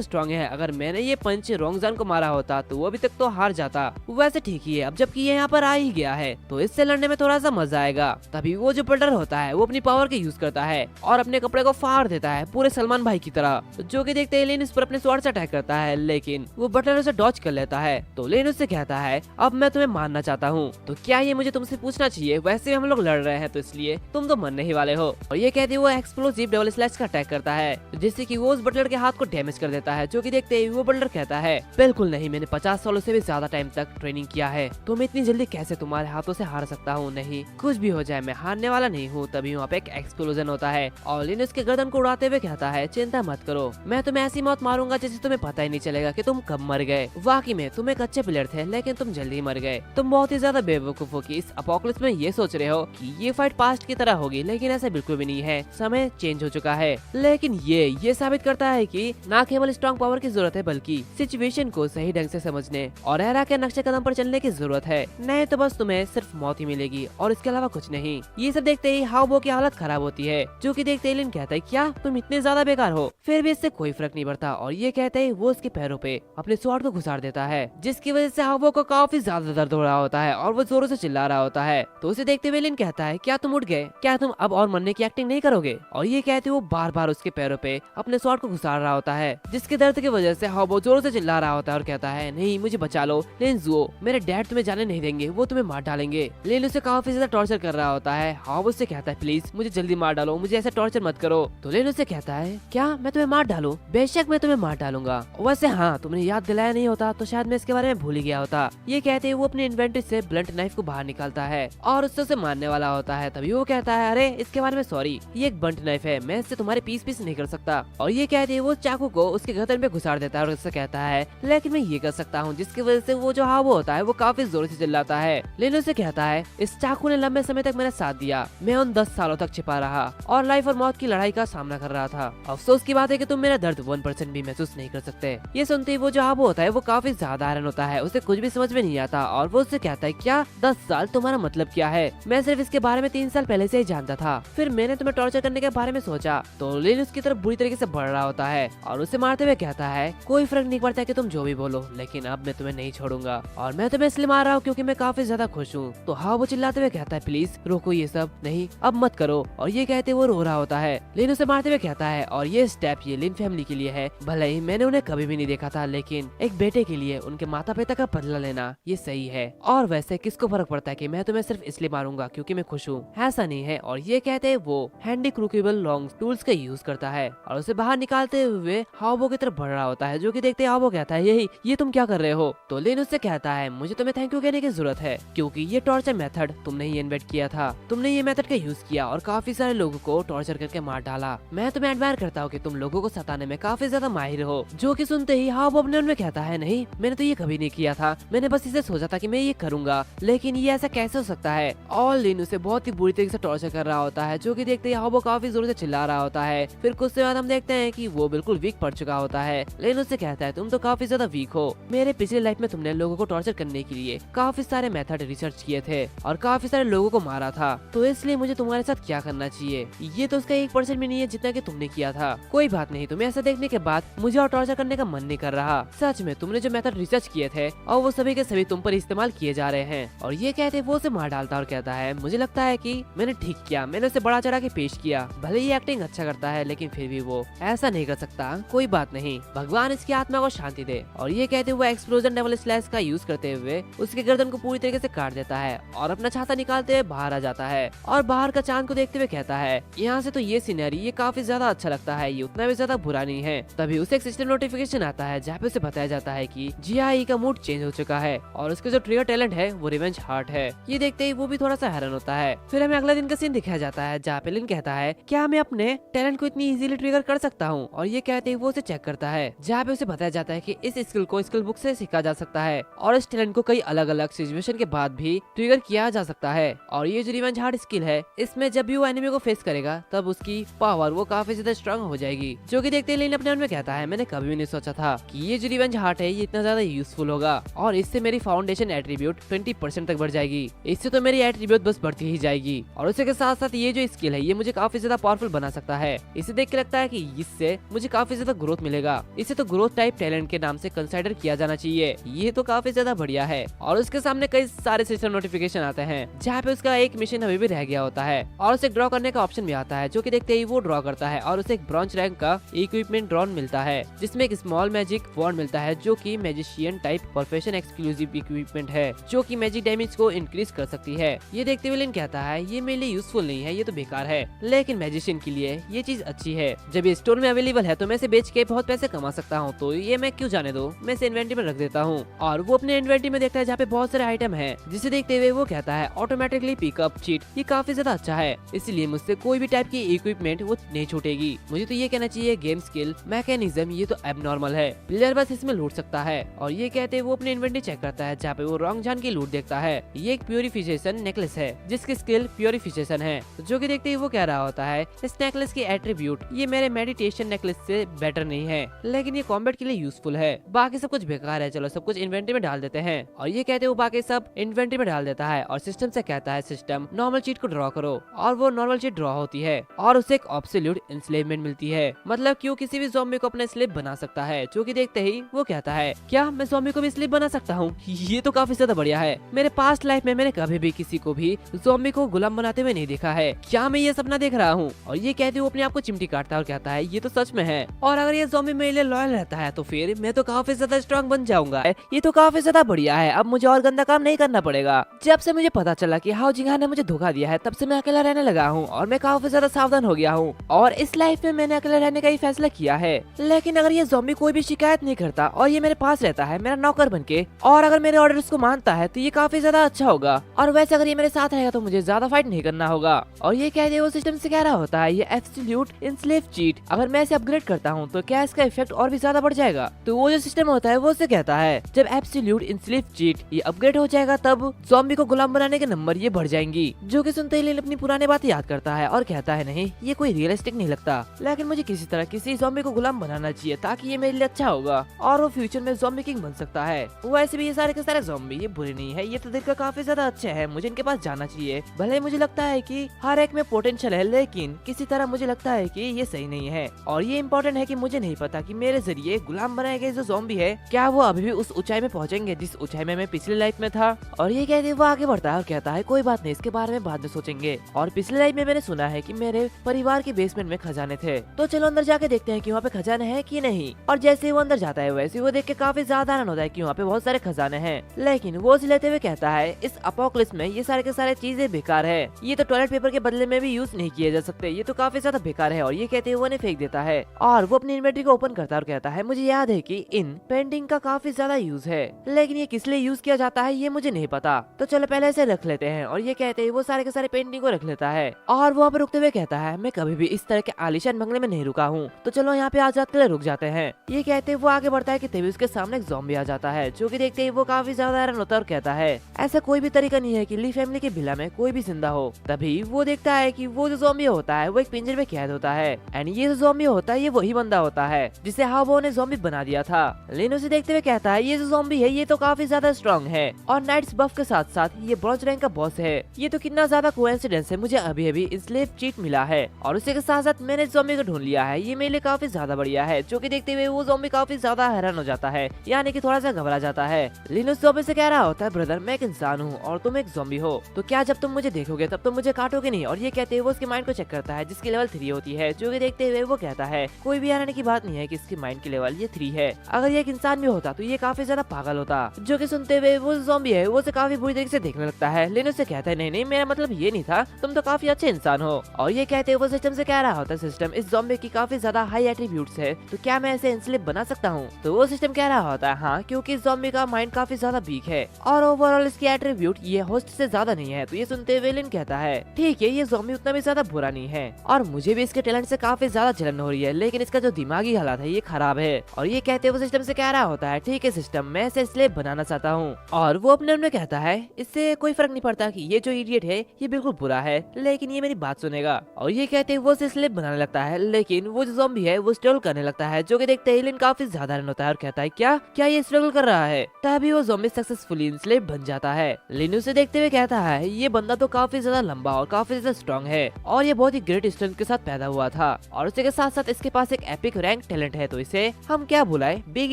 स्ट्रॉन्ग है, अगर मैंने ये पंच रोंगजान को मारा होता तो वो अभी तक तो हार जाता। वैसे ठीक ही है, अब जबकि ये यहाँ पर आ ही गया है तो इससे लड़ने में थोड़ा सा मजा आएगा। तभी वो जो बटलर होता है वो अपनी पावर के यूज करता है और अपने कपड़े को फाड़ देता है पूरे सलमान भाई की तरह। जो कि देखते ही लिन उस पर अपने स्वॉर्ड से अटैक करता है, लेकिन वो बटलर उसे डॉज कर लेता है। तो लिन उससे कहता है, अब मैं तुम्हें मारना चाहता हूँ, तो क्या ये मुझे तुमसे पूछना चाहिए? वैसे हम लोग लड़ रहे हैं तो इसलिए तुम तो मरने ही वाले हो। और ये कहते वो एक्सप्लोसिव डबल स्लैश का अटैक करता है, जिससे कि वो उस बटलर के हाथ को डैमेज कर देता है। जो कि देखते ही वो बटलर कहता है, बिल्कुल नहीं, मैंने 50 सालों से भी ज्यादा टाइम तक ट्रेनिंग किया है, तो मैं इतनी जल्दी कैसे तुम्हारे हाथों से हार सकता हूँ? नहीं, कुछ भी हो जाए मैं हारने वाला नहीं हूँ। तभी वहाँ पे एक एक्सप्लोजन होता है और लिन उसके गर्दन को उड़ाते हुए कहता है, चिंता मत करो, मैं तुम्हें ऐसी मौत मारूंगा जैसे तुम्हें पता ही नहीं चलेगा कि तुम कब मर गए। वाकई में तुम एक अच्छे प्लेयर थे, लेकिन तुम जल्दी मर गए। तुम बहुत ही ज्यादा बेवकूफ हो कि इस अपोकलिप्स में ये सोच रहे हो कि ये फाइट पास्ट की तरह होगी, लेकिन ऐसा बिल्कुल भी नहीं है। समय चेंज हो चुका है। लेकिन ये साबित करता है कि ना केवल स्ट्रॉन्ग पावर की जरूरत है, बल्कि सिचुएशन को सही ढंग से समझने और एरा के नक्शे कदम पर चलने की जरूरत है। नहीं तो बस तुम्हें सिर्फ मौत ही मिलेगी और इसके अलावा कुछ नहीं। ये सब देखते ही हाओबो की हालत खराब होती है। जो कि देखते ही लिन कहता है, क्या तुम इतने ज्यादा बेकार हो? फिर भी इससे कोई फर्क नहीं पड़ता। और ये कहते ही वो उसके पैरों पे अपने स्वॉर्ड को घुसाड़ देता है, जिसकी वजह से हाओबो को काफी ज्यादा दर्द हो रहा होता है और वो जोरों से चिल्ला रहा होता है। तो उसे देखते हुए लिन कहता है, क्या तुम उठ गए? क्या तुम अब और मरने की एक्टिंग नहीं करोगे? और ये कहते वो बार बार उसके पैरों पे अपने स्वॉर्ड को घुसाड़ रहा होता है, जिसके दर्द की वजह से हाओबो जोरों से चिल्ला रहा होता है और कहता है, नहीं मुझे बचा लो लिन ज़ुओ, मेरे डैड तुम्हें जाने नहीं देंगे, वो तुम्हें मार डालेंगे। लिन उसे काफी ज्यादा टॉर्चर कर रहा होता है। हाओबो उससे कहता है, प्लीज मुझे जल्दी मार डालो, मुझे ऐसा टॉर्चर मत करो। तो लिन उससे कहता है, क्या मैं तुम्हें मार डालूं? बेशक मैं तुम्हें मार डालूंगा। वैसे हाँ, तुमने याद दिलाया नहीं होता तो शायद मैं इसके बारे में भूल ही गया होता। ये कहते वो अपने इन्वेंटरी से ब्लंट नाइफ को बाहर निकालता है और उससे उसे मारने वाला होता है। तभी वो कहता है अरे इसके बारे में सॉरी, ये एक ब्लंट नाइफ है, मैं इससे तुम्हारे पीस पीस नहीं कर सकता। और ये कहते वो चाकू को उसके गर्दन पे घुसाड़ देता है और उससे कहता है लेकिन मैं ये कर सकता हूँ, जिसकी वजह से वो जो हावो होता है वो काफी जोर से चिल्लाता है। लेकिन उसे कहता है इस चाकू ने लंबे समय तक मेरा साथ दिया, मैं उन 10 सालों तक छिपा रहा और लाइफ और मौत की लड़ाई का सामना कर रहा था। अफसोस की बात है कि तुम मेरा दर्द 1% भी महसूस नहीं कर सकते। ये सुनते ही वो जो हावो होता है वो काफी ज्यादा हैरान होता है, उसे कुछ भी समझ में नहीं आता और वो उससे कहता है क्या 10 साल तुम्हारा मतलब क्या है? मैं सिर्फ इसके बारे में 3 साल पहले से ही जानता था, फिर मैंने तुम्हें टॉर्चर करने के बारे में सोचा। तो लिन उसकी तरफ बुरी तरीके से बढ़ रहा होता है और उसे मारते हुए कहता है कोई फर्क नहीं पड़ता कि तुम जो भी बोलो, लेकिन अब मैं तुम्हें नहीं छोड़ूंगा और मैं तुम्हें इसलिए मार रहा हूँ क्योंकि मैं काफी ज्यादा खुश हूँ। तो हाँ वो चिल्लाते हुए कहता है प्लीज रोको ये सब, नहीं अब मत करो। और ये कहते वो रो रहा होता है। लिन उसे मारते हुए कहता है और ये स्टेप ये लिन फैमिली के लिए है, भले ही मैंने उन्हें कभी भी नहीं देखा था, लेकिन एक बेटे के लिए उनके माता पिता का बदला लेना ये सही है। और वैसे किसको फर्क पड़ता है कि मैं तुम्हें सिर्फ इसलिए मारूंगा क्योंकि मैं खुश हूँ, ऐसा नहीं है। और ये कहते वो हैंडी क्रूकेबल लॉन्ग टूल्स का यूज करता है और उसे बाहर निकालते हुए हावो की तरफ बढ़ रहा होता है, जो कि देखते हावो कहता है यही ये तुम क्या कर रहे हो? तो लिन उससे कहता है मुझे तुम्हें थैंक यू कहने की जरूरत है क्योंकि ये टॉर्चर मेथड तुमने ही इन्वेंट किया था, तुमने ये मेथड का यूज किया और काफी सारे लोगों को टॉर्चर करके मार डाला। मैं तुम्हें एडमायर करता हूँ कि तुम लोगों को सताने में काफी ज्यादा माहिर हो। जो कि सुनते ही हावो अपने उनमें कहता है नहीं मैंने तो ये कभी नहीं किया था, मैंने बस इसे सोचा था कि मैं ये करूंगा, लेकिन ये ऐसा कैसे हो सकता है? और लिन उसे बहुत ही बुरी तरीके से टॉर्चर कर रहा होता है, जो कि देखते ही हावो काफी जोर से चिल्ला रहा होता है। फिर कुछ समय बाद हम देखते हैं कि वो बिल्कुल वीक पड़ चुका होता है। लेकिन उससे कहता है तुम तो काफी ज्यादा वीक हो, मेरे पिछले लाइफ में तुमने लोगों को टॉर्चर करने के लिए काफी सारे मेथड रिसर्च किए थे और काफी सारे लोगों को मारा था, तो इसलिए मुझे तुम्हारे साथ क्या करना चाहिए? ये तो उसका 1% भी नहीं है जितना कि तुमने किया था। कोई बात नहीं, तुम्हें ऐसा देखने के बाद मुझे और टॉर्चर करने का मन नहीं कर रहा। सच में तुमने जो मेथड रिसर्च किए थे और वो सभी के सभी तुम पर इस्तेमाल किए जा रहे हैं। और ये कहते वो उसे मार डालता और कहता है मुझे लगता है कि मैंने ठीक किया, मैंने उसे बड़ा चढ़ा के पेश किया, भले ही एक्टिंग अच्छा करता है लेकिन फिर भी वो ऐसा नहीं कर सकता। कोई बात नहीं, भगवान इसकी आत्मा को शांति दे। और ये कहते हुए एक्सप्लोजन डबल स्लैश का यूज करते हुए उसके गर्दन को पूरी तरीके से काट देता है और अपना छाता निकालते हुए बाहर आ जाता है और बाहर का चांद को देखते हुए कहता है यहाँ से तो ये सीनरी ये काफी ज्यादा अच्छा लगता है, ये उतना भी ज्यादा बुरा नहीं है। तभी उसे एक सिस्टम नोटिफिकेशन आता है जहाँ पे उसे बताया जाता है कि जियाई का मूड चेंज हो चुका है और उसके जो ट्रिगर टैलेंट है वो रिवेंज हार्ट है। ये देखते ही वो भी थोड़ा सा हैरान होता है। फिर हमें अगला दिन का सीन दिखाया जाता है जहाँ पे लिन कहता है क्या मैं अपने टैलेंट को इतनी इजीली ट्रिगर कर सकता हूँ? और ये कहते ही वो उसे चेक करता है जहाँ पे उसे बताया जाता है कि इस स्किल को स्किल बुक से सीखा जा सकता है और इस टैलेंट को कई अलग अलग सिचुएशन के बाद भी ट्रिगर किया जा सकता है। और ये जो रिवेंज हार्ट स्किल है इसमें जब भी वो एनिमी को फेस करेगा तब उसकी पावर वो काफी ज्यादा स्ट्रांग हो जाएगी, जो कि देखते ही लिन अपने मन में कहता है मैंने कभी भी नहीं सोचा था कि ये जो रिवेंज हार्ट है ये इतना ज्यादा यूजफुल होगा और इससे मेरी फाउंडेशन एट्रीब्यूट 20% तक बढ़ जाएगी, इससे तो मेरी एट्रीब्यूट बस बढ़ती ही जाएगी। और उसके साथ साथ ये जो स्किल है ये मुझे काफी ज्यादा पावरफुल बना सकता है। इसे देख के लगता है कि इससे मुझे काफी ज्यादा ग्रोथ मिलेगा, इसे तो ग्रोथ टाइप टैलेंट के नाम से कंसिडर किया जाना चाहिए। ये तो काफी ज्यादा बढ़िया है। और उसके सामने कई सारे सिस्टम नोटिफिकेशन आते हैं जहाँ पे उसका एक मिशन अभी भी रह गया होता है और उसे ड्रॉ करने का ऑप्शन भी आता है, जो कि देखते ही वो ड्रॉ करता है और उसे एक ब्रॉन्ज रैंक का इक्विपमेंट ड्रॉन मिलता है जिसमें एक स्मॉल मैजिक वॉन्ड मिलता है जो कि magician type profession exclusive equipment है जो कि मैजिक डैमेज को इंक्रीज कर सकती है। ये देखते हुए लिन कहता है ये मेरे लिए यूजफुल नहीं है, ये तो बेकार है, लेकिन मैजिशियन के लिए ये चीज अच्छी है। जब ये स्टोर में अवेलेबल है तो मैं इसे बेच के बहुत पैसे कमा सकता हूँ, तो ये मैं क्यों जाने दो, मैं इसे इन्वेंटरी में रख देता हूँ। और वो अपने इन्वेंटरी में देखता है जहाँ पे बहुत सारे आइटम है, जिसे देखते हुए वो कहता है ऑटोमेटिकली पिकअप चीट ये काफी ज्यादा अच्छा है, इसलिए मुझसे कोई भी टाइप की इक्विपमेंट वो नहीं छूटेगी। मुझे तो ये कहना चाहिए गेम स्किल मैकेनिज्म ये तो एबनॉर्मल है, प्लेयर बस इसमें लूट सकता है। और ये कहते वो अपनी इन्वेंटरी चेक करता है जहाँ पे वो रॉन्ग जान की लूट देखता है। ये एक प्योरिफिकेशन नेकलेस है जिसकी स्किल प्योरिफिकेशन है, जो कि देखते ही वो कह रहा होता है इस नेकलेस की एट्रीब्यूट ये मेरे मेडिटेशन नेकलेस से बेटर नहीं है, लेकिन ये कॉम्बैट के लिए यूजफुल है, बाकी सब कुछ बेकार है, चलो सब कुछ इन्वेंटरी में डाल देते हैं। और ये कहते वो बाकी सब इन्वेंटरी में डाल देता है और सिस्टम से कहता है सिस्टम नॉर्मल चीट को ड्रॉ करो, और वो नॉर्मल चीट ड्रॉ होती है और उसे एक ऑब्सोल्यूट इंस्लेवमेंट मिलती है, मतलब कि वो किसी भी ज़ॉम्बी को अपना स्लेव बना सकता है। जो कि देखते ही वो कहता है क्या मैं ज़ॉम्बी को भी स्लेव बना सकता हूँ? ये तो काफी ज्यादा बढ़िया है, मेरे पास्ट लाइफ में मैंने कभी भी किसी को भी ज़ॉम्बी को गुलाम बनाते हुए नहीं देखा है, क्या मैं ये सपना देख रहा हूँ? और ये कहते वो अपने आप को चिमटी काटता है और कहता है ये तो सच में है, और अगर ये ज़ॉम्बी मेरे लिए लॉयल रहता है तो फिर मैं तो काफी ज्यादा स्ट्रॉन्ग बन जाऊंगा, ये तो काफी ज्यादा बढ़िया है, अब मुझे और गंदा काम नहीं करना पड़ेगा। जब से मुझे पता चला कि हाओ जिंगा ने मुझे धोखा दिया है तब से मैं अकेला रहने लगा हूँ और मैं काफी ज्यादा सावधान हो गया हूँ, और इस लाइफ में मैंने अकेले रहने का ही फैसला किया है। लेकिन अगर ये ज़ॉम्बी कोई भी शिकायत शिकायत नहीं करता और ये मेरे पास रहता है मेरा नौकर बन के, और अगर मेरे ऑर्डर्स को मानता है तो ये काफी ज्यादा अच्छा होगा। और वैसे अगर ये मेरे साथ रहेगा तो मुझे ज्यादा फाइट नहीं करना होगा। और ये कहते हैं वो सिस्टम से कह रहा होता है ये एब्सोल्यूट इनस्लेव चीट, अगर मैं इसे अपग्रेड करता हूँ तो क्या इसका इफेक्ट और भी ज्यादा बढ़ जाएगा। तो वो जो सिस्टम होता है वो उसे कहता है जब एब्सोल्यूट इनस्लेव चीट ये अपग्रेड हो जाएगा तब ज़ॉम्बी को गुलाम बनाने के नंबर ये बढ़ जाएंगी। जो कि सुनते ही लिन अपनी पुरानी बात याद करता है और कहता है नहीं ये कोई रियलिस्टिक नहीं लगता, लेकिन मुझे किसी तरह किसी ज़ॉम्बी को गुलाम बनाना चाहिए ताकि ये मेरे लिए अच्छा होगा और वो फ्यूचर में ज़ॉम्बी किंग बन सकता है। वैसे भी ये सारे के सारे ज़ॉम्बी ये बुरे नहीं है, ये तो दिखकर काफी ज्यादा अच्छे हैं, मुझे इनके पास जाना चाहिए। भले ही मुझे लगता है कि हर एक में पोटेंशियल है, लेकिन किसी तरह मुझे लगता है कि ये सही नहीं है। और ये इम्पोर्टेंट है कि मुझे नहीं पता कि मेरे जरिए गुलाम बनाए गए जो ज़ॉम्बी है क्या वो अभी भी उस ऊंचाई में पहुंचेंगे जिस ऊंचाई में मैं पिछली लाइफ में था। और ये कहते वो आगे बढ़ता है और कहता है कोई बात नहीं, इसके बारे में बाद में सोचेंगे। और पिछली लाइफ में मैंने सुना है कि मेरे परिवार के बेसमेंट में खजाने थे, तो चलो अंदर जाके देखते हैं कि वहाँ पे खजाने हैं कि नहीं। और जैसे ही वो अंदर जाता है वैसे वो देख के काफी ज्यादा आनंद होता है कि वहाँ पे बहुत सारे खजाने हैं, लेकिन वो उसे लेते हुए कहता है इस अपोकलिप्स में ये सारे के सारे चीजें बेकार है, ये तो टॉयलेट पेपर के बदले में भी यूज नहीं किए जा सकते, ये तो काफी ज्यादा बेकार है। और ये कहते हुए उन्हें फेंक देता है और वो अपनी इन्वेंटरी को ओपन करता है और कहता है मुझे याद है कि इन पेंटिंग का काफी ज्यादा यूज है, लेकिन ये किस लिए यूज किया जाता है ये मुझे नहीं पता, तो चलो पहले इसे रख लेते हैं। और ये कहते हैं वो सारे के सारे पेंटिंग को रख लेता है और वहाँ पे रुकते हुए कहता है मैं कभी भी इस तरह के आलीशान बंगले में नहीं रुका हूँ, तो चलो यहाँ पे आज रात के लिए रुक जाते हैं। ये कहते वो आगे बढ़ता है कि तभी उसके सामने एक ज़ॉम्बी आ जाता है, जो कि देखते ही वो काफी ज्यादा हैरान होता है और कहता है ऐसा कोई भी तरीका नहीं है कि ली फैमिली के विला में कोई भी जिंदा हो। तभी वो देखता है कि वो जो ज़ॉम्बी होता है वो एक पिंजरे में कैद होता है, एंड ये जो ज़ॉम्बी होता है ये वही बंदा होता है जिसे हावो ने ज़ॉम्बी बना दिया था। लिन उसे देखते हुए कहता है ये जो ज़ॉम्बी है ये तो काफी ज्यादा स्ट्रॉन्ग है और नाइट्स बफ के साथ साथ ये ब्रॉन्ज रैंक का बॉस है, ये तो कितना ज्यादा कोइंसिडेंस है, मुझे अभी अभी इंस्लेव चीट मिला है और उसी के साथ साथ मैंने ज़ॉम्बी को ढूंढ लिया है, ये मेरे लिए काफी ज्यादा बढ़िया है। जो कि देखते हुए वो ज़ॉम्बी काफी ज्यादा हैरान हो जाता है, यानी कि थोड़ा सा घबरा जाता है। लिन उस ज़ॉम्बी से कह रहा होता है ब्रदर मैं एक इंसान हूँ और तुम एक ज़ॉम्बी हो, तो क्या जब तुम मुझे देखोगे तब तुम मुझे काटोगे नहीं। और ये कहते हुए वो उसके माइंड को चेक करता है जिसकी लेवल 3 होती है। जो कि देखते हुए वो कहता है कोई भी हैरानी की बात नहीं है कि इसकी माइंड की लेवल ये 3 है, अगर ये एक इंसान भी होता तो ये काफी ज्यादा पागल होता। जो कि सुनते हुए वो ज़ॉम्बी है वो उसे काफी बुरी तरीके से देखने लगता है। लिन उससे कहता है नहीं नहीं मेरा मतलब ये नहीं था, तुम तो काफी अच्छे इंसान हो। और ये कहते हुए वो सिस्टम से कह रहा होता है सिस्टम इस ज़ॉम्बी की काफी ज्यादा हाई एट्रीब्यूट्स है, तो क्या मैं ऐसे इंस्लेव बना सकता हूँ। तो वो सिस्टम कह रहा होता है हाँ, क्योंकि इस ज़ॉम्बी का माइंड काफी ज्यादा वीक है और ओवरऑल इसकी एट्रीब्यूट ये होस्ट से ज्यादा नहीं है। तो ये सुनते हुए लिन कहता है ठीक है ये ज़ॉम्बी उतना भी ज्यादा बुरा नहीं है और मुझे भी इसके टैलेंट से काफी ज्यादा जलन हो रही है, लेकिन इसका जो दिमागी हालात है ये खराब है। और ये कहते हुए सिस्टम से कह रहा होता है ठीक है सिस्टम मैं इसे स्लेव बनाना चाहता हूँ। और वो अपने मन में कहता है इससे कोई फर्क नहीं पड़ता कि ये जो इडियट है ये बिल्कुल बुरा है, लेकिन ये मेरी बात सुनेगा। और ये कहते हुए वो उसे स्लेव बनाने लगता है, लेकिन वो जो ज़ॉम्बी है वो स्ट्रगल करने लगता है। जो कि देखते ही लिन काफी ज्यादा हैरान होता है और कहता है क्या क्या ये स्ट्रगल कर रहा है। तभी वो ज़ॉम्बी सक्सेसफुली स्लेव बन जाता है। लिन उसे देखते हुए कहता है ये बंदा तो काफी ज्यादा लंबा और काफी ज्यादा स्ट्रॉन्ग है और ये बहुत ही ग्रेट स्ट्रेंथ के साथ पैदा हुआ था और उसी के साथ साथ इसके पास एक एपिक रैंक टैलेंट है, तो इसे हम क्या बुलाए बिग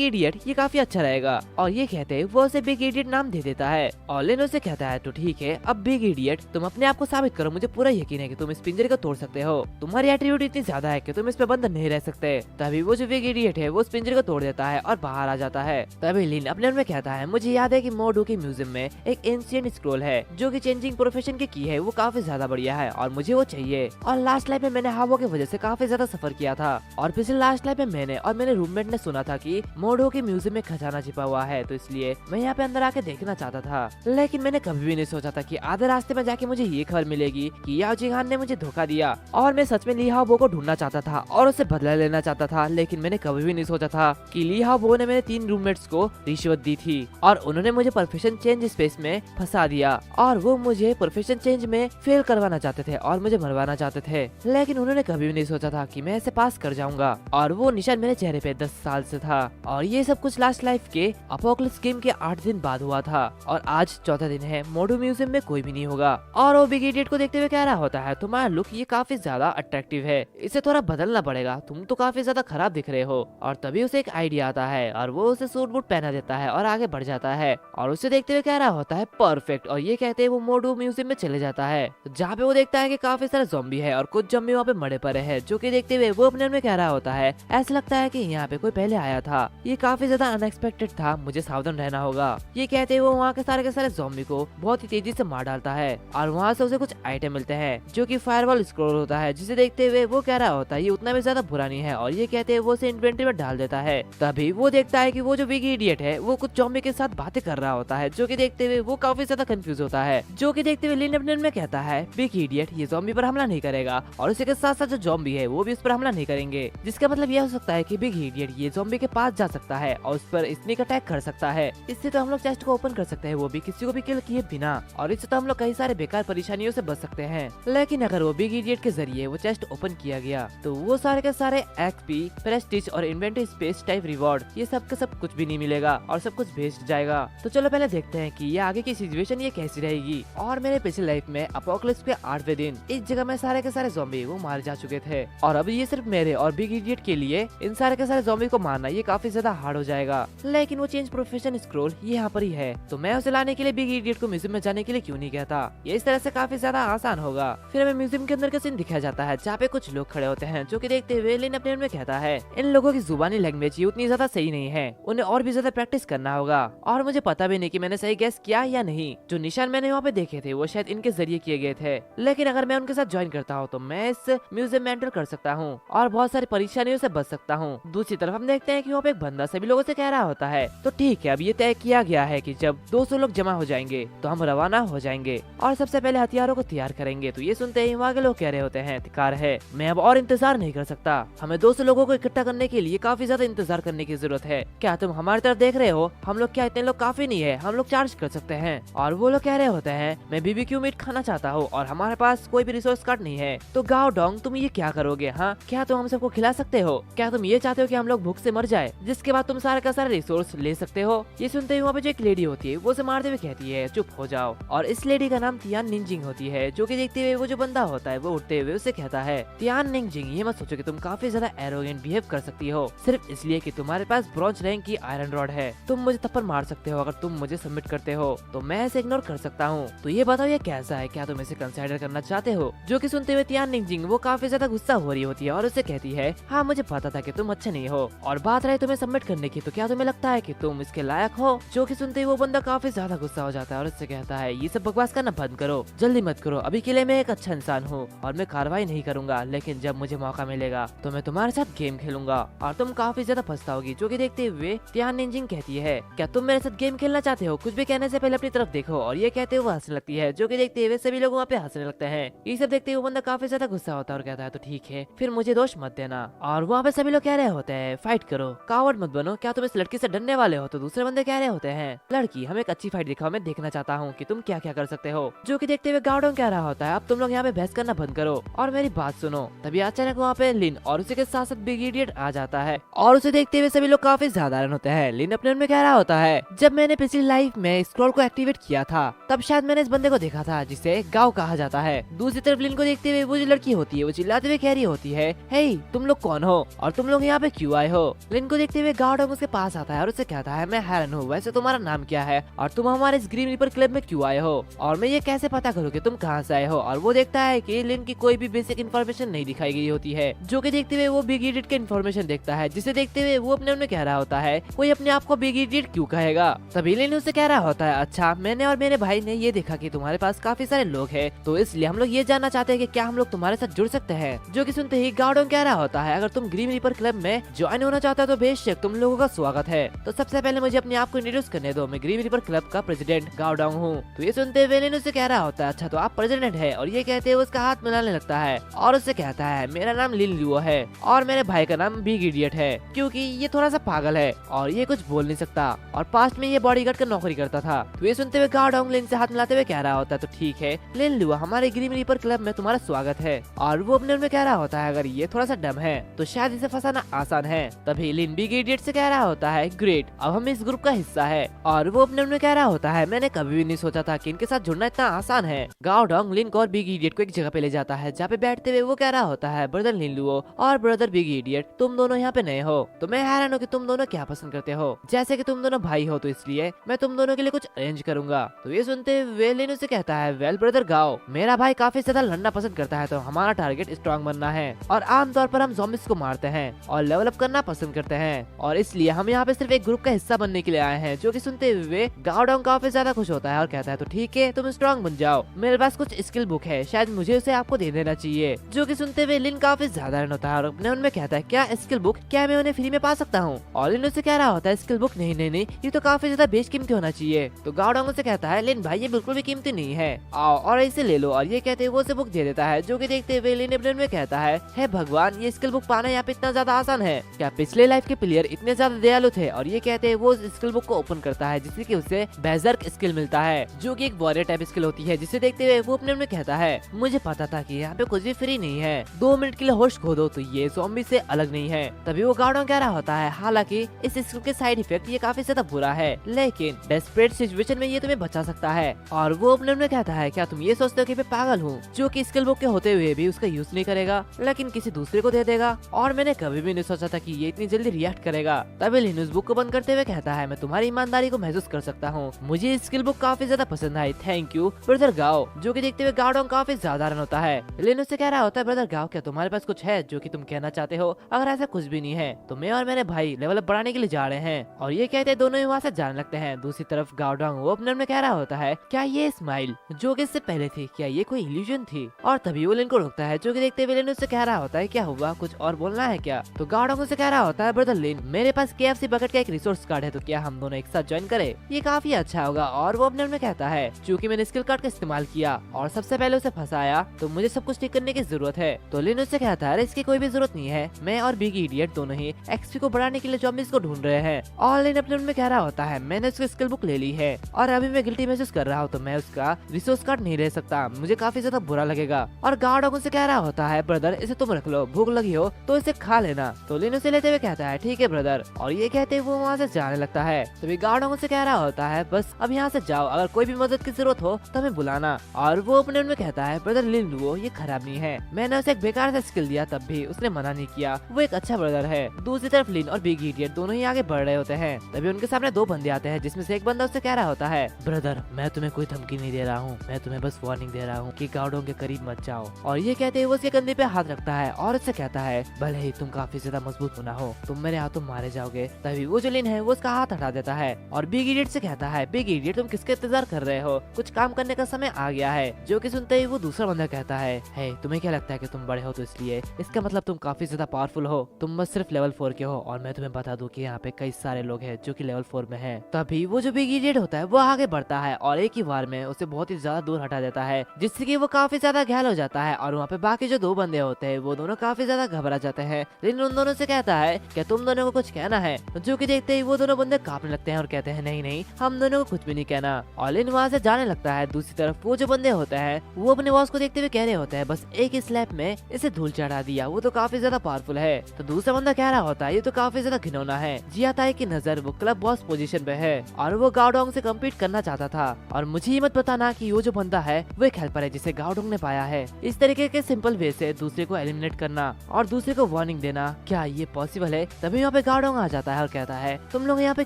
इडियट, ये काफी अच्छा रहेगा। और ये कहते वो उसे बिग इडियट नाम दे देता है। और लिन उसे कहता है तो ठीक है अब बिग इडियट तुम अपने आप को साबित करो, मुझे पूरा यकीन है कि तुम इस पिंजरे को तोड़ सकते हो, तुम्हारी एटीट्यूड इतनी ज्यादा है कि तुम इस पे बंद नहीं रह सकते। तभी वो जो बिग इडियट है वो उस पिंजरे को तोड़ देता है और बाहर आ जाता है। तभी लिन अपने मन में कहता है मुझे याद है कि मोडू के म्यूजियम में एक एंशिएंट स्क्रॉल है जो कि चेंजिंग प्रोफेशन की है, वो काफी ज्यादा बढ़िया है और मुझे वो चाहिए। और लास्ट लाइफ में मैंने हावो की वजह से काफी ज्यादा सफर किया था और पिछले लास्ट लाइफ में मैंने और मेरे रूममेट ने सुना था कि मोडो के म्यूजियम में खजाना छिपा हुआ है, तो इसलिए मैं यहाँ पे अंदर आके देखना चाहता था। लेकिन मैंने कभी भी नहीं सोचा था कि आधे रास्ते में जाके मुझे ये खबर मिलेगी कि याओ जिंगान ने मुझे धोखा दिया और मैं सच में ली हावो को ढूंढना चाहता था और उसे बदला लेना चाहता था। लेकिन मैंने कभी भी नहीं सोचा था कि ली हावो ने मेरे 3 रूममेट्स को रिश्वत दी थी और उन्होंने मुझे प्रोफेशन चेंज स्पेस में फंसा दिया और वो मुझे प्रोफेशन चेंज में फेल करवाना चाहते थे और मुझे मरवाना चाहते थे। लेकिन उन्होंने कभी भी नहीं सोचा था कि मैं ऐसे पास कर जाऊंगा और वो निशान मेरे चेहरे पे 10 साल से था। और ये सब कुछ लास्ट लाइफ के अपोकलिप्स गेम के 8 दिन बाद हुआ था और आज चौथा दिन है। मोडू म्यूजियम में कोई भी नहीं होगा और वो बिग इडियट को देखते हुए कह रहा होता है तुम्हारा लुक ये काफी ज्यादा अट्रैक्टिव है, इसे थोड़ा बदलना पड़ेगा, तुम तो काफी ज्यादा खराब दिख रहे हो। और तभी उसे एक आइडिया आता है और वो उसे सूट बूट पहना देता है और आगे बढ़ जाता है और उसे देखते हुए कह रहा होता है परफेक्ट। और ये कहते हुए वो मोडू म्यूजियम में चले जाता है जहाँ पे वो देखता है कि काफी सारे ज़ॉम्बी है और कुछ ज़ॉम्बी वहाँ पे मरे पड़े हैं। जो कि देखते हुए वो अपने मन में कह रहा होता है ऐसा लगता है कि यहाँ पे कोई पहले आया था, ये काफी ज्यादा अनएक्सपेक्टेड था, मुझे सावधान रहना होगा। ये कहते हुए वो वहाँ के सारे ज़ॉम्बी को बहुत ही तेजी से मार डालता है और वहाँ से उसे कुछ आइटम मिलते हैं जो कि फायरवॉल स्क्रॉल होता है, जिसे देखते हुए वो कह रहा होता है ये उतना भी ज्यादा बुरा नहीं है। और ये कहते हुए वो उसे इन्वेंटरी में डाल देता है। तभी वो देखता है कि वो जो बिग इडियट है वो कुछ ज़ॉम्बी के साथ बातें कर रहा होता है, जो कि देखते हुए वो काफी ज्यादा कंफ्यूज होता है। जो कि देखते हुए लिन अपने मन में कहता है बिग इडियट ये ज़ॉम्बी पर हमला नहीं करेगा और उसी के साथ साथ जो ज़ॉम्बी है वो भी उस पर हमला नहीं करेंगे, जिसका मतलब यह हो सकता है कि बिग इडियट ये ज़ॉम्बी के पास जा सकता है और उस पर स्नेक अटैक कर सकता है। इससे तो हम लोग चेस्ट को ओपन कर सकते हैं, वो भी किसी को भी किल किए बिना, और इससे तो हम लोग कई सारे बेकार परेशानियों से बच सकते हैं। लेकिन अगर वो बिग इडियट के जरिए वो चेस्ट ओपन किया गया तो वो सारे के सारे एक्सपी, प्रेस्टीज और इन्वेंटरी स्पेस टाइप रिवॉर्ड ये सब का सब कुछ भी नहीं मिलेगा और सब कुछ वेस्ट जाएगा। तो चलो पहले देखते हैं कि ये आगे की सिचुएशन ये कैसी रहेगी। और मेरे पिछले लाइफ में अपोकलिप्स के 8वें दिन इस जगह में सारे के सारे ज़ॉम्बी वो मारे जा चुके थे और अब ये सिर्फ मेरे और बिग इडियट के लिए इन सारे के सारे ज़ॉम्बी को मारना ये काफी ज्यादा हार्ड हो जाएगा। लेकिन वो चेंज प्रोफेशन स्क्रॉल ये यहाँ पर ही है, तो मैं उसे लाने के लिए बिग इडियट को म्यूजियम में जाने के लिए क्यों नहीं कहता। ये इस तरह से काफी ज्यादा आसान होगा। फिर हमें म्यूजियम के अंदर का सीन दिखाया जाता है जहाँ पे कुछ लोग खड़े होते हैं, जो कि देखते हुए लिन अपने मन में कहता है इन लोगों की जुबानी लैंग्वेज ये उतनी ज्यादा सही नहीं है, उन्हें और भी ज्यादा प्रैक्टिस करना होगा। और मुझे पता भी नहीं कि मैंने सही गैस किया या नहीं, जो निशान मैंने वहाँ पे देखे थे वो शायद इनके जरिए किए गए थे। लेकिन अगर मैं उनके साथ ज्वाइन करता हूँ तो मैं इस म्यूजियम में एंटर कर सकता हूँ और बहुत सारी परेशानियों से बच सकता हूँ। दूसरी तरफ हम देखते हैं कि वहाँ पे एक बंदा सभी लोगों से कह रहा होता है तो ठीक है, अब ये तय किया गया है कि जब 200 लोग जमा हो जाएंगे तो हम रवाना हो जाएंगे और सबसे पहले हथियारों को तैयार करेंगे। तो ये सुनते ही वहाँ के लोग कह रहे होते हैं अधिकार है, मैं अब और इंतजार नहीं कर सकता, हमें 200 लोगों को इकट्ठा करने के लिए काफी ज्यादा इंतजार करने की जरूरत है। क्या तुम हमारी तरफ देख रहे हो? हम लोग क्या इतने लोग काफी नहीं है, हम लोग चार्ज कर सकते हैं। और वो लोग कह रहे होते हैं मैं बीबीक्यू मीट खाना चाहता हूँ और हमारे पास कोई भी रिसोर्स कार्ड नहीं है। तो गाओ डोंग तुम ये क्या करोगे? हाँ, क्या तुम हम सबको खिला सकते हो? क्या तुम ये चाहते हो कि हम लोग भूख से मर जाए, जिसके बाद तुम सारे का सारा रिसोर्स ले सकते हो? ये सुनते ही वहाँ पे जो एक लेडी होती है वो उसे मारते हुए कहती है चुप हो जाओ। और इस लेडी का नाम तियान निंजिंग होती है, जो कि देखते हुए वो जो बंदा होता है वो उठते हुए उसे कहता है तियान निंजिंग ये मत सोचो कि तुम काफी ज्यादा एरोगेंट बिहेव कर सकती हो सिर्फ इसलिए कि तुम्हारे पास ब्रॉन्ज रैंक की आयरन रॉड है। तुम मुझे थप्पड़ मार सकते हो, अगर तुम मुझे सबमिट करते हो तो मैं इसे इग्नोर कर सकता हूँ। तो ये बताओ ये कैसा है, क्या तुम इसे कंसिडर करना चाहते हो? जो कि सुनते हुए तियान निंजिंग वो काफी ज्यादा गुस्सा हो रही होती है और उसे कहती है हाँ मुझे पता था कि तुम अच्छे नहीं हो, और बात रही तुम्हें सबमिट करने की तो क्या तुम्हें लगता है कि तुम इसके लायक हो? जो कि सुनते ही वो बंदा काफी ज्यादा गुस्सा हो जाता है और उससे कहता है ये सब बकवास करना बंद करो, जल्दी मत करो, अभी के लिए मैं एक अच्छा इंसान हूँ और मैं कार्रवाई नहीं करूंगा, लेकिन जब मुझे मौका मिलेगा तो मैं तुम्हारे साथ गेम खेलूंगा और तुम काफी ज्यादा पछताओगी। जो कि देखते हुए तियान निंजिंग कहती है क्या तुम मेरे साथ गेम खेलना चाहते हो? कुछ भी कहने से पहले अपनी तरफ देखो। और ये कहते हुए हंसने लगती है, जो कि देखते हुए सभी लोग वहाँ पे हंसने लगते हैं। ये सब देखते हुए बंदा काफी ज्यादा गुस्सा होता है और कहता है तो ठीक है फिर मुझे दोष मत देना। और वहाँ पे सभी लोग कह रहे होते हैं फाइट करो, कावर्ड मत बनो, क्या तुम इस लड़की से डरने वाले हो? तो दूसरे बंदे कह रहे होते हैं लड़की हमें एक अच्छी फाइट दिखाओ, मैं देखना चाहता हूँ कि तुम क्या क्या कर सकते हो। जो कि देखते हुए गार्डन कह रहा होता है अब तुम लोग यहाँ पे बहस करना बंद करो और मेरी बात सुनो। तभी अचानक वहाँ पे लिन और उसी के साथ साथ बिग इडियट आ जाता है और उसे देखते हुए सभी लोग काफी ज्यादा हैरान होते हैं। लिन अपने मन में कह रहा होता है जब मैंने पिछली लाइफ में स्क्रॉल को एक्टिवेट किया था तब शायद मैंने इस बंदे को देखा था जिसे गाओ कहा जाता है। दूसरी तरफ लिन को देखते हुए वो जो लड़की होती है वो चिल्लाते हुए कह रही होती है हे तुम लोग कौन हो और तुम लोग यहाँ पे क्यों आए हो? लिन को देखते हुए गार्ड उसके पास आता है और उसे कहता है मैं हैरान हूँ, वैसे तुम्हारा नाम क्या है और तुम हमारे इस ग्रीन रिपर क्लब में क्यों आए हो और मैं ये कैसे पता करूँ कि तुम कहाँ से आए हो? और वो देखता है कि लिन की कोई भी बेसिक इन्फॉर्मेशन नहीं दिखाई गई होती है। जो कि देखते हुए वो बिग इडियट के इन्फॉर्मेशन देखता है, जिसे देखते हुए वो अपने में कह रहा होता है कोई अपने आप को बिग इडियट क्यों कहेगा? तभी लिन उसे कह रहा होता है अच्छा मैंने और मेरे भाई ने ये देखा कि तुम्हारे पास काफी सारे लोग हैं, तो इसलिए हम लोग ये जानना चाहते हैं कि क्या हम लोग तुम्हारे साथ जुड़ सकते हैं। जो कि सुनते ही गार्डन कह रहा होता है अगर तुम ग्रीन रिपर क्लब में ज्वाइन होना चाहते हो तो बेशक तुम लोगों का स्वागत है। तो सबसे पहले मुझे अपने आप को इंट्रोड्यूस करने दो, मैं ग्रीन रिपर क्लब का प्रेसिडेंट गाओडोंग हूँ। तो ये सुनते हुए लिन उसे कह रहा होता है अच्छा तो आप प्रेसिडेंट है, और ये कहते हुए उसका हाथ मिलाने लगता है और उससे कहता है मेरा नाम लिन लियो है और मेरे भाई का नाम बिग इडियट है, क्योंकि ये थोड़ा सा पागल है और ये कुछ बोल नहीं सकता और पास्ट में ये बॉडीगार्ड का नौकरी करता था। तो ये सुनते हुए गाओडोंग लिन से हाथ मिलाते हुए कह रहा होता है तो ठीक है लिन लियो हमारे ग्रीन रिपर क्लब में तुम्हारा स्वागत है। और वो अपने में कह रहा होता है अगर ये थोड़ा सा डम है तो शायद इसे फंसाना आसान है। तभी लिन बिग इडियट से कह रहा होता है ग्रेट अब हम इस ग्रुप का हिस्सा है। और वो अपने में कह रहा होता है मैंने कभी भी नहीं सोचा था कि इनके साथ जुड़ना इतना आसान है। गाओडोंग लिन को और बिग इडियट को एक जगह पे ले जाता है जहाँ पे बैठते हुए वो कह रहा होता है ब्रदर लिन लियो और ब्रदर बिग इडियट तुम दोनों यहाँ पे नए हो तो मैं हैरान हूँ कि तुम दोनों क्या पसंद करते हो, जैसे कि तुम दोनों भाई हो तो इसलिए मैं तुम दोनों के लिए कुछ अरेंज करूंगा। तो ये सुनते हुए लिन उसे कहता है वेल ब्रदर गाओ मेरा भाई काफी ज्यादा लड़ना पसंद करता है तो हमारा टारगेट स्ट्रॉन्ग बनना है और आमतौर पर हम ज़ॉम्बीज़ को मारते हैं और लेवल अप करना पसंद करते हैं और इसलिए हम यहाँ पे सिर्फ एक ग्रुप का हिस्सा बनने के लिए आए हैं। जो कि सुनते हुए गाओडोंग काफी ज्यादा खुश होता है और कहता है तो ठीक है तुम स्ट्रॉन्ग बन जाओ, मेरे पास कुछ स्किल बुक है शायद मुझे उसे आपको दे देना चाहिए। जो कि सुनते हुए लिन काफी ज्यादा हैरान होता है और अपने उनमें कहता है क्या स्किल बुक, क्या मैं उन्हें फ्री में पा सकता हूँ। और लिन उससे कह रहा होता है स्किल बुक नहीं, ये तो काफी ज्यादा बेशकीमती होना चाहिए। तो गाओडोंग उसे कहता है लिन भाई ये बिल्कुल भी कीमती नहीं है, आओ और इसे ले लो। और ये कहते हुए वो उसे बुक दे देता है, जो कि देखते हुए लिन अपने मन में कहता है हे भगवान ये स्किल बुक पाना यहाँ पे इतना ज्यादा आसान है क्या? पिछले लाइफ के प्लेयर इतने ज्यादा दयालु थे। और ये कहते हैं वो उस स्किल बुक को ओपन करता है जिससे कि उसे बेजर्क स्किल मिलता है, जो कि एक वॉरियर टाइप स्किल होती है। जिसे देखते हुए वो अपने मन में कहता है मुझे पता था कि यहाँ पे कुछ भी फ्री नहीं है, 2 मिनट के लिए होस्ट खो दो तो ये ज़ॉम्बी से अलग नहीं है। तभी वो गार्डोंग कह रहा होता है हालांकि इस स्किल के साइड इफेक्ट ये काफी ज्यादा बुरा है, लेकिन डेस्परेट सिचुएशन में ये तुम्हें बचा सकता है। और वो अपने मन में कहता है क्या तुम ये सोचते हो कि मैं पागल हूँ जो कि स्किल बुक के होते हुए भी उसका यूज नहीं करेगा लेकिन किसी दूसरे को दे देगा? और मैंने कभी भी नहीं सोचा था कि ये इतनी जल्दी रिएक्ट करेगा। तभी लिन उस बुक को बंद करते हुए कहता है मैं तुम्हारी ईमानदारी को महसूस कर सकता हूँ, मुझे स्किल बुक काफी ज्यादा पसंद आई, थैंक यू ब्रदर गाओ। जो कि देखते हुए गार्डोंग काफी साधारण होता है। लिन उससे कह रहा होता है ब्रदर गाओ क्या तुम्हारे पास कुछ है जो कि तुम कहना चाहते हो? अगर ऐसा कुछ भी नहीं है तो मैं और मेरे भाई लेवल अप बढ़ाने के लिए जा रहे हैं। और ये कहते दोनों ही वहाँ से जाने लगते हैं। दूसरी तरफ गार्डोंग वो अपने में कह रहा होता है क्या ये स्माइल जो कि इससे पहले थी क्या ये कोई इल्यूजन थी? और तभी वो लिन को रोकता है, जो कि देखते हुए लिन उससे कह रहा होता है क्या हुआ, कुछ और बोलना है क्या? तो गार्डोंग उससे कह रहा होता है ब्रदर लिन मेरे पास KFC बकेट का एक रिसोर्स कार्ड है, तो क्या हम दोनों एक साथ ज्वाइन करें? ये काफी अच्छा होगा। और वो अपने में कहता है क्योंकि मैंने स्किल कार्ड का इस्तेमाल किया और सबसे पहले उसे फंसाया तो मुझे सब कुछ ठीक करने की जरूरत है। तो लिन उससे कहता है इसकी कोई भी जरूरत नहीं है, मैं और बिग इडियट दोनों ही XP को बढ़ाने के लिए ज़ॉम्बीज़ को ढूंढ रहे हैं। और लिन अपने में कह रहा होता है मैंने उसकी स्किल बुक ले ली है और अभी मैं गिल्टी महसूस कर रहा हूँ तो मैं उसका रिसोर्स कार्ड नहीं ले सकता, मुझे काफी ज्यादा बुरा लगेगा। और गार्डोंग से कह रहा होता है ब्रदर इसे तुम रख लो, भूख लगी हो तो इसे खा लेना। तो लिन उसे लेते हुए कहता है ठीक है ब्रदर। और ये कहते हुए वो वहाँ से जाने लगता है। तभी गार्डोंग से कह रहा होता है बस अब यहाँ से जाओ, अगर कोई भी मदद की जरूरत हो तो हमें बुलाना। और वो अपने मन में कहता है ब्रदर लिन वो ये खराब नहीं है, मैंने उसे एक बेकार सा स्किल दिया तब भी उसने मना नहीं किया, वो एक अच्छा ब्रदर है। दूसरी तरफ लिन और बिग इडियट दोनों ही आगे बढ़ रहे होते हैं। तभी उनके सामने 2 बंदे आते हैं जिसमें से एक बंदा उससे कह रहा होता है ब्रदर मैं तुम्हें कोई धमकी नहीं दे रहा हूँ, मैं तुम्हें बस वार्निंग दे रहा हूँ कि गार्डोंग के करीब मत जाओ। और ये कहते हुए उसके कंधे पे हाथ रखता है और उससे कहता है भले ही तुम काफी ज्यादा मजबूत होना हो तुम मेरे हाथों मारे जाओगे। तभी वो जो लिन है वो उसका हाथ हटा देता है और बिग इडियट से कहता है बिग इडियट तुम किसके इंतजार कर रहे हो, कुछ काम करने का समय आ गया है। जो कि सुनते ही वो दूसरा बंदा कहता है हे तुम्हें क्या लगता है कि तुम बड़े हो तो इसलिए, इसका मतलब तुम काफी ज्यादा पावरफुल हो, तुम बस सिर्फ लेवल 4 के हो और मैं तुम्हें बता दूं कि यहाँ पे कई सारे लोग हैं जो कि लेवल 4 में हैं। तभी वो जो बिग इडियट होता है वो आगे बढ़ता है और एक ही बार में उसे बहुत ही ज्यादा दूर हटा देता है जिससे कि वो काफी ज्यादा घायल हो जाता है। और वहाँ पे बाकी जो 2 बंदे होते हैं वो दोनों काफी ज्यादा घबरा जाते हैं। लेकिन उन दोनों से कहता है क्या तुम दोनों को कुछ कहना है? जो कि देखते ही वो दोनों बंदे कांपने लगते हैं और कहते हैं नहीं हम दोनों को कुछ भी नहीं कहना। और लिन वहाँ से जाने लगता है। दूसरी तरफ वो जो बंदे होते हैं वो अपने बॉस को देखते हुए कह रहे होते हैं बस एक ही स्लैप में इसे धूल चढ़ा दिया, वो तो काफी ज्यादा पावरफुल है। तो दूसरा बंदा कह रहा होता है ये तो काफी ज्यादा घिनौना है, जियाताई की नजर वो क्लब बॉस पोजीशन पे है और वो गाओडोंग से कम्पीट करना चाहता था। और मुझे ये मत बताना कि वो जो बंदा है वो एक हेल्पर है जिसे गाओडोंग ने पाया है। इस तरीके के सिंपल वे से दूसरे को एलिमिनेट करना और दूसरे को वार्निंग देना, क्या ये पॉसिबल है? तभी यहाँ पे गाओडोंग आ जाता है और कहता है तुम लोग यहाँ पे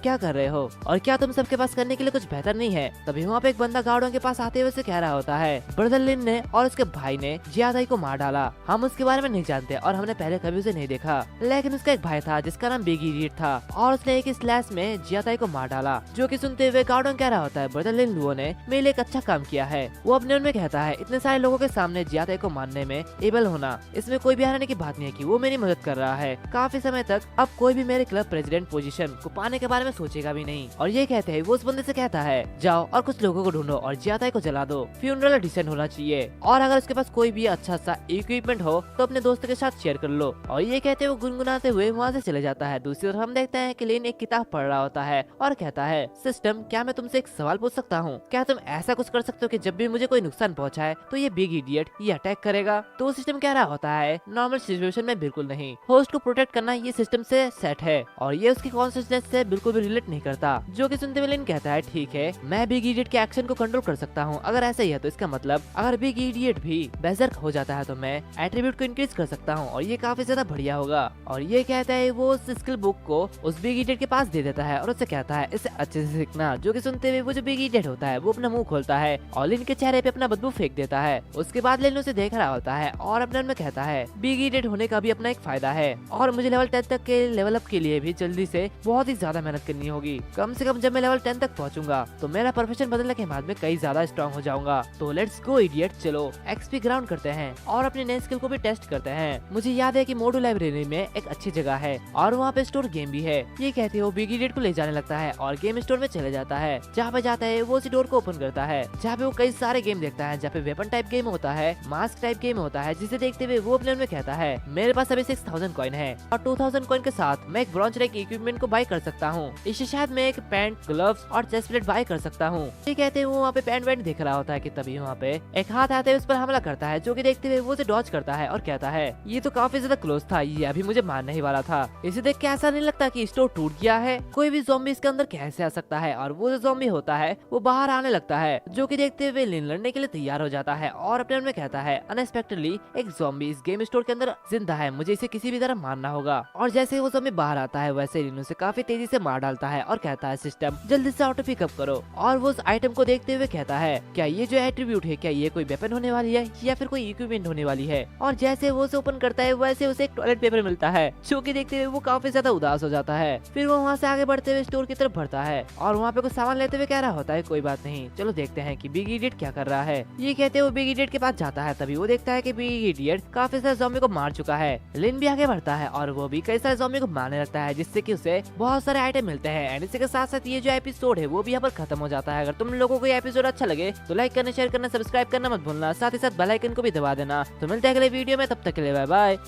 क्या कर रहे हो और क्या तुम सबके पास करने के लिए कुछ बेहतर नहीं है? तभी वहाँ पे एक बंदा गाओडोंग के पास आते हुए से कह रहा होता है ब्रदर लिन ने और उसके भाई ने जियाताई को मार डाला, हम उसके बारे में नहीं जानते और हमने पहले कभी उसे नहीं देखा, लेकिन उसका एक भाई था जिसका नाम बिग इडियट था और उसने एक स्लैश में जियाताई को मार डाला। जो कि सुनते हुए गाओडोंग कह रहा होता है ब्रदर लिन लुओ ने मेरे लिए एक अच्छा काम किया है। वो अपने मन में कहता है इतने सारे लोगों के सामने जियाताई को मारने में एबल होना, इसमें कोई भी हराने की बात नहीं है कि वो मेरी मदद कर रहा है। काफी समय तक अब कोई भी मेरे क्लब प्रेसिडेंट पोजीशन को पाने के बारे में सोचेगा भी नहीं। और ये कहते हैं वो उस बंदे से कहता है जाओ और कुछ लोगों को ढूंढो और जियाताई को जला दो, फ्यूनरल डिसेंट होना चाहिए और अगर उसके पास कोई भी अच्छा सा इक्विपमेंट हो तो अपने दोस्तों के साथ शेयर कर लो। और ये कहते हुए वो गुनगुनाते हुए वहाँ से चले जाता है। दूसरी तरफ हम देखते हैं कि लिन एक किताब पढ़ रहा होता है और कहता है सिस्टम क्या मैं तुमसे एक सवाल पूछ सकता हूँ, क्या तुम ऐसा कुछ कर सकते हो कि जब भी मुझे कोई नुकसान पहुँचाए तो ये बिग इडियट ये अटैक करेगा? तो सिस्टम कह रहा होता है नॉर्मल सिचुएशन में बिल्कुल नहीं, होस्ट को प्रोटेक्ट करना ये सिस्टम से सेट है और ये उसकी कॉन्शियसनेस से बिल्कुल भी रिलेट नहीं करता। जो कि सुनते हुए लिन कहता है ठीक है मैं बिग इडियट के एक्शन को कंट्रोल कर सकता हूँ, अगर ऐसा ही है तो इसका मतलब अगर बिग इडियट भी बेजर्क हो जाता है तो मैं एट्रीब्यूट को इंक्रीज कर सकता हूँ और ये काफी ज्यादा बढ़िया होगा। और ये कहता है वो उस स्किल बुक को उस बिग इडियट के पास दे देता है और उससे कहता है इसे अच्छे से सीखना। जो कि सुनते हुए वो जो बिग इडियट होता है वो अपना मुंह खोलता है और लिन के चेहरे पे अपना बदबू फेंक देता है। उसके बाद लिन उसे देख रहा होता है और अपने मन में कहता है बिग इडियट होने का भी अपना एक फायदा है और मुझे लेवल 10 तक के लेवल अप के लिए भी जल्दी से बहुत ही ज्यादा मेहनत करनी होगी। कम से कम जब मैं लेवल 10 तक पहुंचूंगा तो मेरा प्रोफेशन बदलने के बाद में कई ज्यादा स्ट्रॉन्ग हो जाऊंगा। तो लेट्स गो इडियट, चलो एक्सपी ग्राउंड करते हैं और अपने नए स्किल को भी टेस्ट करते हैं। मुझे याद है कि मोडू लाइब्रेरी में एक अच्छी जगह है और वहाँ पे स्टोर गेम भी है। ये कहते हुए वो बिग इडियट को ले जाने लगता है और गेम स्टोर में चले जाता है। जहाँ पे जाता है वो उसी डोर को ओपन करता है, जहाँ पे वो कई सारे गेम देखता है, जहाँ पे वेपन टाइप गेम होता है, मास्क टाइप गेम होता है, जिसे देखते हुए वो अपने मन में कहता है मेरे पास अभी 6000 कॉइन है और 2000 कॉइन के साथ मैं एक ब्रॉन्ज रैंक इक्विपमेंट को बाय कर सकता हूँ। इससे शायद मैं एक पैंट, ग्लव्स और चेस्ट प्लेट बाय कर सकता हूँ। ये कहते हुए वो वहाँ पे पैंट वैंट देख रहा होता है कि तभी वहाँ पे एक हाथ आते हुए उस पर हमला करता है, जो कि देखते हुए वो उसे डॉज करता है और कहता है ये तो काफी ज्यादा क्लोज था, ये अभी मुझे मारने ही वाला था। इसे देख के ऐसा नहीं लगता कि स्टोर टूट गया है, कोई भी ज़ॉम्बी इसके अंदर कैसे आ सकता है। और वो जो ज़ॉम्बी होता है वो बाहर आने लगता है, जो कि देखते हुए लिन लड़ने के लिए तैयार हो जाता है और अपने मन में कहता है अनएक्सपेक्टेडली एक ज़ॉम्बी इस गेम स्टोर के अंदर जिंदा है, मुझे इसे किसी भी तरह मारना होगा। और जैसे वो ज़ॉम्बी बाहर आता है वैसे लिन उसे काफी तेजी से मार डालता है और कहता है सिस्टम जल्दी से ऑटो पिकअप करो। और वो उस आइटम को देखते हुए कहता है क्या ये जो एट्रीब्यूट है क्या ये कोई वेपन होने वाली है या फिर कोई इक्विपमेंट होने वाली है। और जैसे वो उसे ओपन करता है वैसे उसे एक टॉयलेट पेपर मिलता है, जो कि देखते हुए वो काफी ज्यादा उदास हो जाता है। फिर वो वहाँ से आगे बढ़ते हुए स्टोर की तरफ बढ़ता है और वहाँ पे कुछ सामान लेते हुए कह रहा होता है कोई बात नहीं, चलो देखते हैं कि बिग इडियट क्या कर रहा है। ये कहते हुए बिग इडियट के पास जाता है, तभी वो देखता है कि बिग इडियट काफी सारे ज़ॉम्बी को मार चुका है। लिन भी आगे बढ़ता है और वो भी कई सारे ज़ॉम्बी को मारने लगता है, जिससे कि उसे बहुत सारे आइटम मिलते हैं। एंड इसी के साथ साथ ये जो एपिसोड है वो भी यहाँ पर खत्म हो जाता है। अगर तुम लोगों को ये एपिसोड अच्छा लगे तो लाइक करना, शेयर करना, सब्सक्राइब करना मत भूलना, साथ ही साथ बेल आइकन को भी दबा देना। तो मिलते हैं अगले वीडियो में, तब तक के लिए बाय बाय।